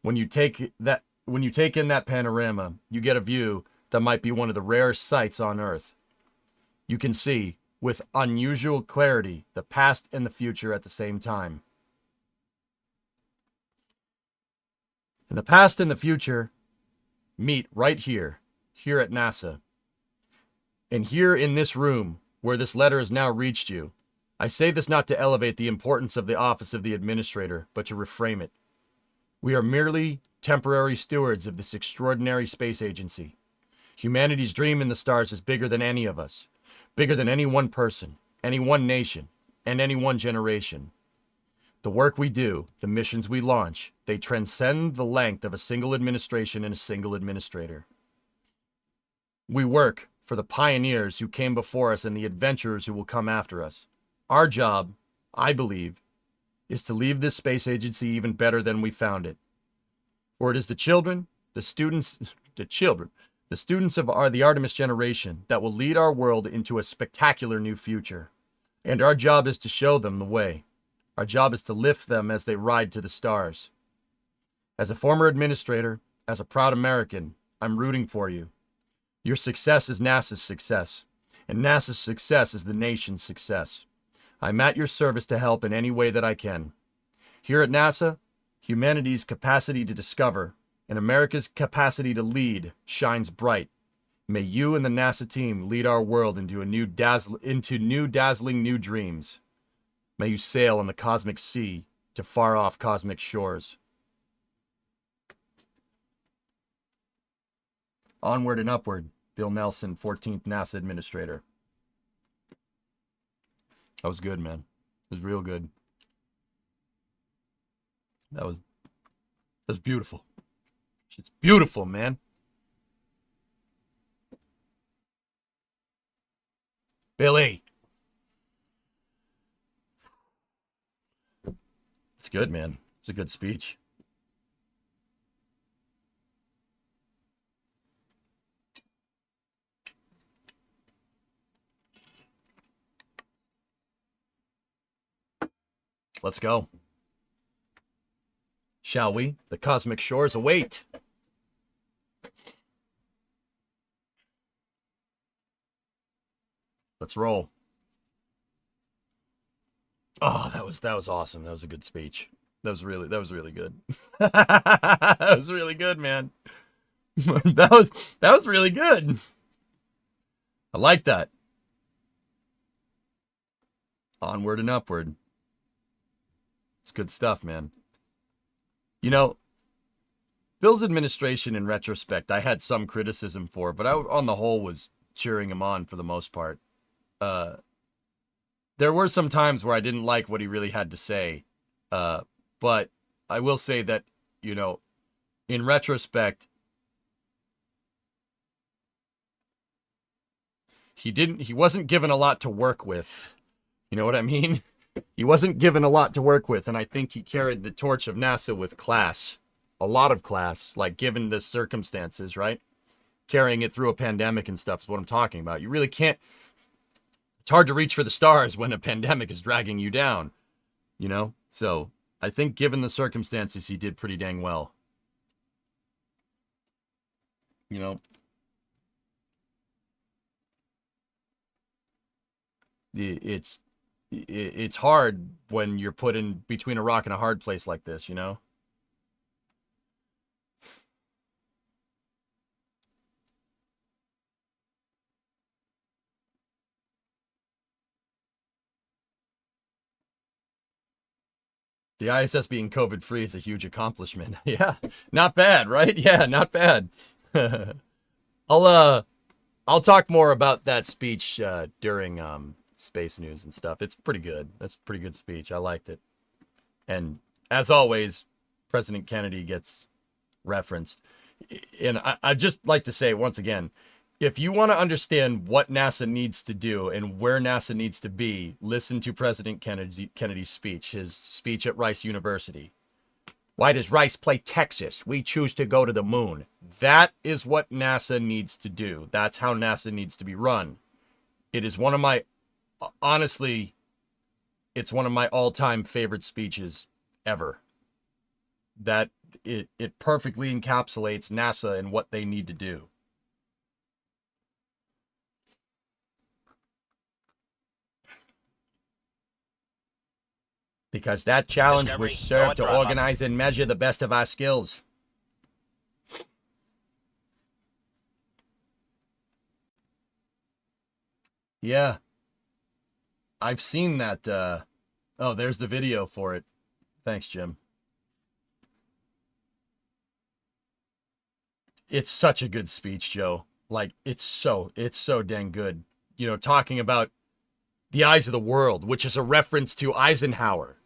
when you take in that panorama, you get a view that might be one of the rarest sights on Earth. You can see, with unusual clarity, the past and the future at the same time. And the past and the future meet right here at NASA. And here in this room, where this letter has now reached you, I say this not to elevate the importance of the office of the administrator, but to reframe it. We are merely temporary stewards of this extraordinary space agency. Humanity's dream in the stars is bigger than any of us, bigger than any one person, any one nation, and any one generation. The work we do, the missions we launch, they transcend the length of a single administration and a single administrator. We work for the pioneers who came before us and the adventurers who will come after us. Our job, I believe, is to leave this space agency even better than we found it. For it is the students of the Artemis generation that will lead our world into a spectacular new future. And our job is to show them the way. Our job is to lift them as they ride to the stars. As a former administrator, as a proud American, I'm rooting for you. Your success is NASA's success, and NASA's success is the nation's success. I'm at your service to help in any way that I can. Here at NASA, humanity's capacity to discover and America's capacity to lead shines bright. May you and the NASA team lead our world into dazzling new dreams. May you sail on the cosmic sea to far-off cosmic shores. Onward and upward, Bill Nelson, 14th NASA Administrator. That was good, man. It was real good. That was beautiful. It's beautiful, man. Billy. It's good, man. It's a good speech. Let's go. Shall we? The cosmic shores await. Let's roll. Oh, that was awesome. That was a good speech. That was really good. That was really good, man. that was really good. I like that. Onward and upward. It's good stuff, man. You know, Bill's administration, in retrospect, I had some criticism for, but I, on the whole, was cheering him on for the most part. There were some times where I didn't like what he really had to say, but I will say that, you know, in retrospect, he wasn't given a lot to work with. You know what I mean? He wasn't given a lot to work with, and I think he carried the torch of NASA with class. A lot of class, like given the circumstances, right? Carrying it through a pandemic and stuff is what I'm talking about. You really can't. It's hard to reach for the stars when a pandemic is dragging you down, you know? So I think given the circumstances, he did pretty dang well. You know? It's hard when you're put in between a rock and a hard place like this, you know? The ISS being COVID-free is a huge accomplishment. Yeah, not bad, right? Yeah, not bad. I'll talk more about that speech during space news and stuff. It's pretty good. That's a pretty good speech. I liked it. And as always, President Kennedy gets referenced. And I'd just like to say once again, if you want to understand what NASA needs to do and where NASA needs to be, listen to President Kennedy's speech, his speech at Rice University. Why does Rice play Texas? We choose to go to the moon. That is what NASA needs to do. That's how NASA needs to be run. It is one of my, honestly, it's one of my all-time favorite speeches ever. That it perfectly encapsulates NASA and what they need to do. Because that challenge will serve to organize and measure the best of our skills. Yeah. I've seen that. Oh, there's the video for it. Thanks, Jim. It's such a good speech, Joe. Like, it's so dang good. You know, talking about the eyes of the world, which is a reference to Eisenhower.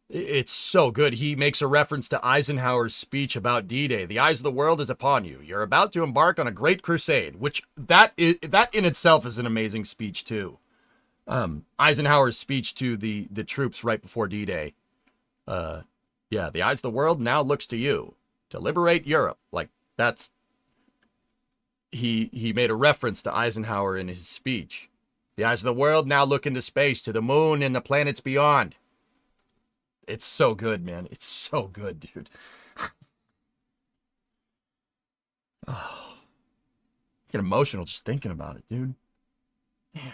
It's so good. He makes a reference to Eisenhower's speech about D-Day. The eyes of the world is upon you. You're about to embark on a great crusade, which that in itself is an amazing speech too. Eisenhower's speech to the troops right before D-Day. Yeah, the eyes of the world now looks to you to liberate Europe. Like, that's, he made a reference to Eisenhower in his speech. The eyes of the world now look into space, to the moon and the planets beyond. It's so good, man. It's so good, dude. Oh, I get emotional just thinking about it, dude. Man.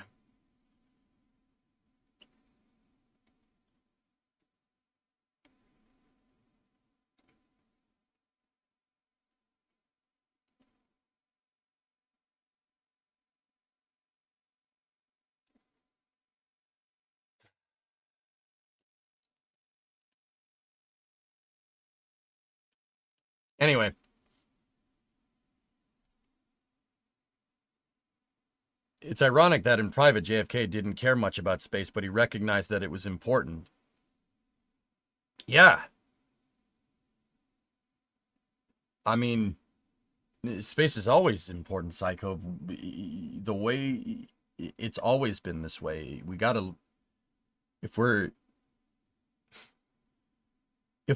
Anyway. It's ironic that in private, JFK didn't care much about space, but he recognized that it was important. Yeah. I mean, space is always important, Psycho. The way it's always been this way. We gotta, if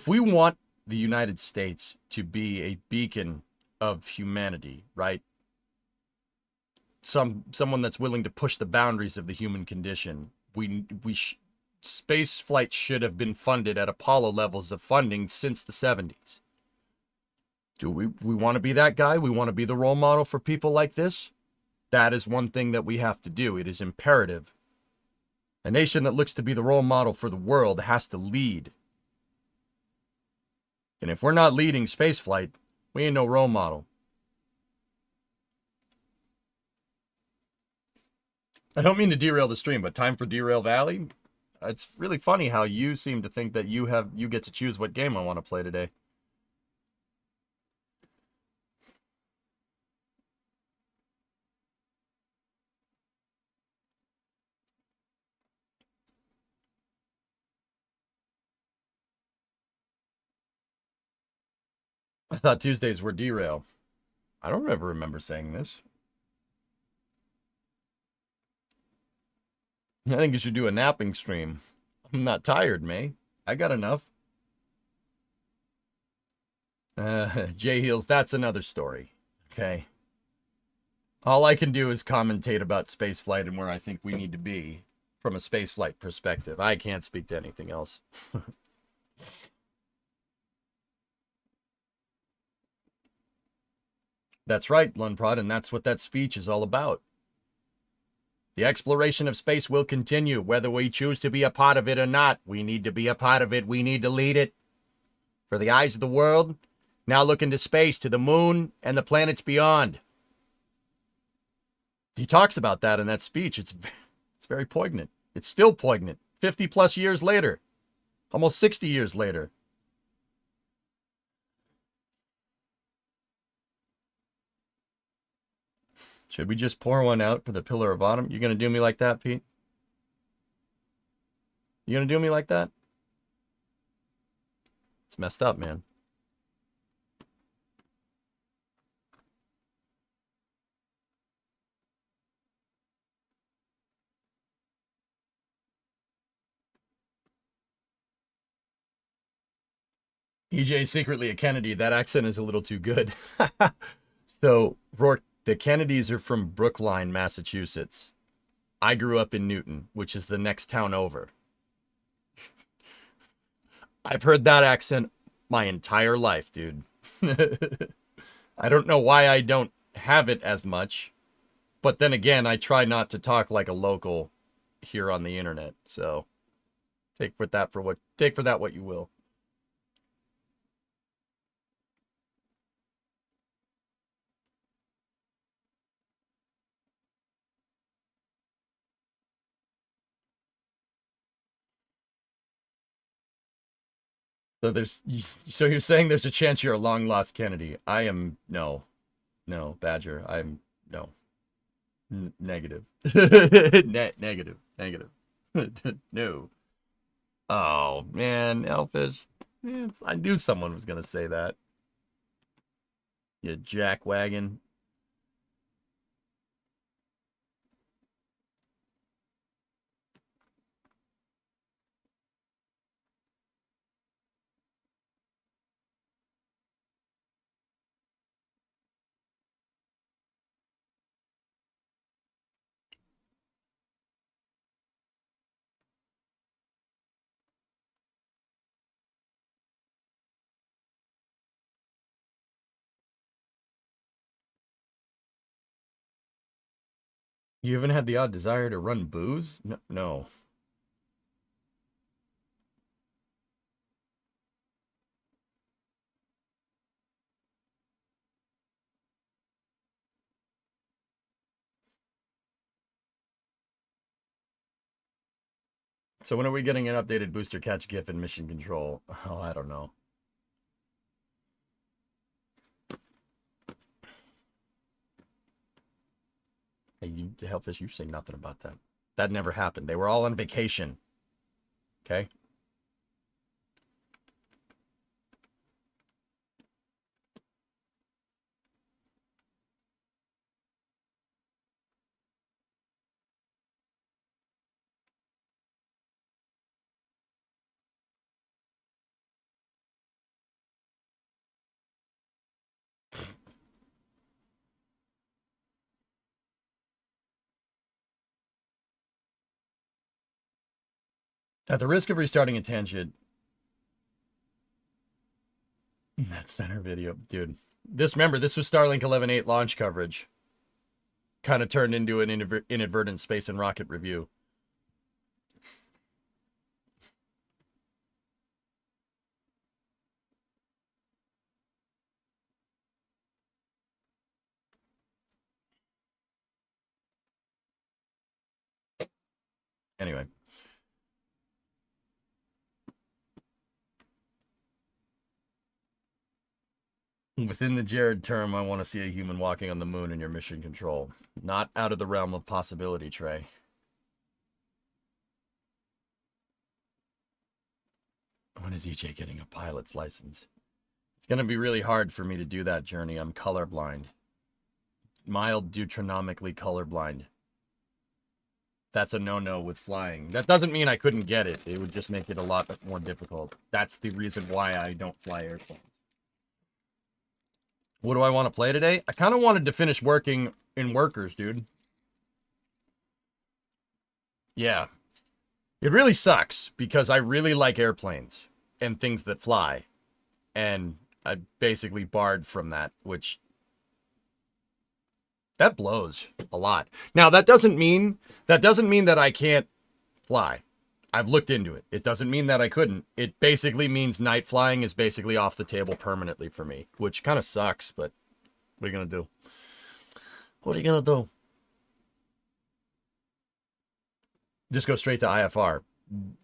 we want the United States to be a beacon of humanity, right? Someone that's willing to push the boundaries of the human condition. space flight should have been funded at Apollo levels of funding since the 70s. Do we want to be that guy? We want to be the role model for people like this? That is one thing that we have to do. It is imperative. A nation that looks to be the role model for the world has to lead. And if we're not leading spaceflight, we ain't no role model. I don't mean to derail the stream, but time for Derail Valley? It's really funny how you seem to think that you get to choose what game I want to play today. I thought Tuesdays were derail. I don't ever remember saying this. I think you should do a napping stream. I'm not tired, May. I got enough. Jay Heels, that's another story. Okay. All I can do is commentate about spaceflight and where I think we need to be from a spaceflight perspective. I can't speak to anything else. That's right, Lunprod, and that's what that speech is all about. The exploration of space will continue, whether we choose to be a part of it or not. We need to be a part of it. We need to lead it. For the eyes of the world, now look into space, to the moon and the planets beyond. He talks about that in that speech. It's very poignant. It's still poignant. 50 plus years later. Almost 60 years later. Should we just pour one out for the pillar of autumn? You gonna do me like that, Pete? You gonna do me like that? It's messed up, man. EJ's secretly a Kennedy. That accent is a little too good. So, Rourke, the Kennedys are from Brookline, Massachusetts. I grew up in Newton, which is the next town over. I've heard that accent my entire life, dude. I don't know why I don't have it as much. But then again, I try not to talk like a local here on the internet. So, take for that what you will. So you're saying there's a chance you're a long lost Kennedy. I am no, Badger. I'm no, negative, negative. No. Oh man, Elfish. I knew someone was gonna say that. You jackwagon. You haven't had the odd desire to run booze? No. So when are we getting an updated booster catch GIF in Mission Control? Oh, I don't know. Hey, you Hellfish, you say nothing about that. That never happened. They were all on vacation. Okay? At the risk of restarting a tangent, that center video, dude. Remember, this was Starlink 11.8 launch coverage. Kind of turned into an inadvertent space and rocket review. Anyway. Within the Jared term, I want to see a human walking on the moon in your mission control. Not out of the realm of possibility, Trey. When is EJ getting a pilot's license? It's going to be really hard for me to do that journey. I'm colorblind. Mild deuteronomically colorblind. That's a no-no with flying. That doesn't mean I couldn't get it. It would just make it a lot more difficult. That's the reason why I don't fly airplanes. What do I want to play today? I kind of wanted to finish working in Workers, dude. Yeah. It really sucks because I really like airplanes and things that fly. And I basically barred from that, which that blows a lot. Now, that doesn't mean that I can't fly. I've looked into it. It doesn't mean that I couldn't. It basically means night flying is basically off the table permanently for me, which kind of sucks, but what are you going to do? What are you going to do? Just go straight to IFR.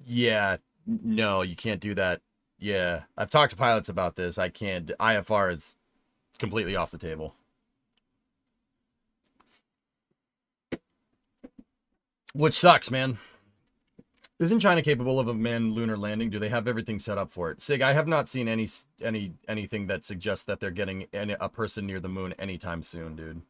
Yeah, no, you can't do that. Yeah, I've talked to pilots about this. I can't. IFR is completely off the table. Which sucks, man. Isn't China capable of a manned lunar landing? Do they have everything set up for it? Sig, I have not seen anything that suggests that they're getting a person near the moon anytime soon, dude.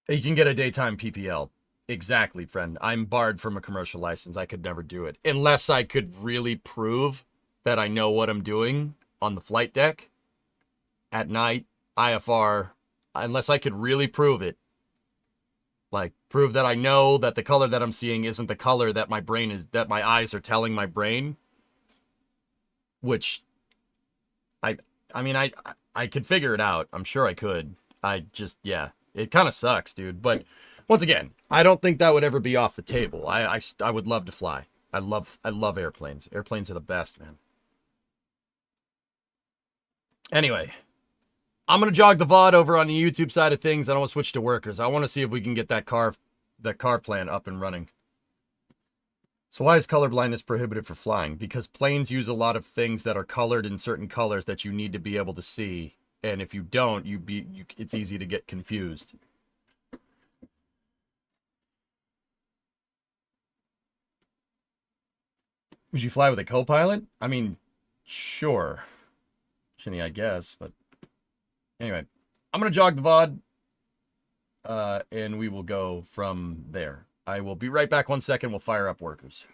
You can get a daytime PPL. Exactly, friend. I'm barred from a commercial license. I could never do it. Unless I could really prove that I know what I'm doing on the flight deck at night, IFR, unless I could really prove it. Like, prove that I know that the color that I'm seeing isn't the color that that my eyes are telling my brain. Which, I mean, I could figure it out. I'm sure I could. Yeah. It kind of sucks, dude. But once again, I don't think that would ever be off the table. I would love to fly. I love airplanes. Airplanes are the best, man. Anyway, I'm gonna jog the VOD over on the YouTube side of things. I don't want to switch to Workers. I want to see if we can get that car plan up and running. So why is color blindness prohibited for flying? Because planes use a lot of things that are colored in certain colors that you need to be able to see. And if you don't, it's easy to get confused. Would you fly with a co-pilot? I mean, sure. Shinny, I guess, but anyway. I'm going to jog the VOD, and we will go from there. I will be right back 1 second. We'll fire up Workers.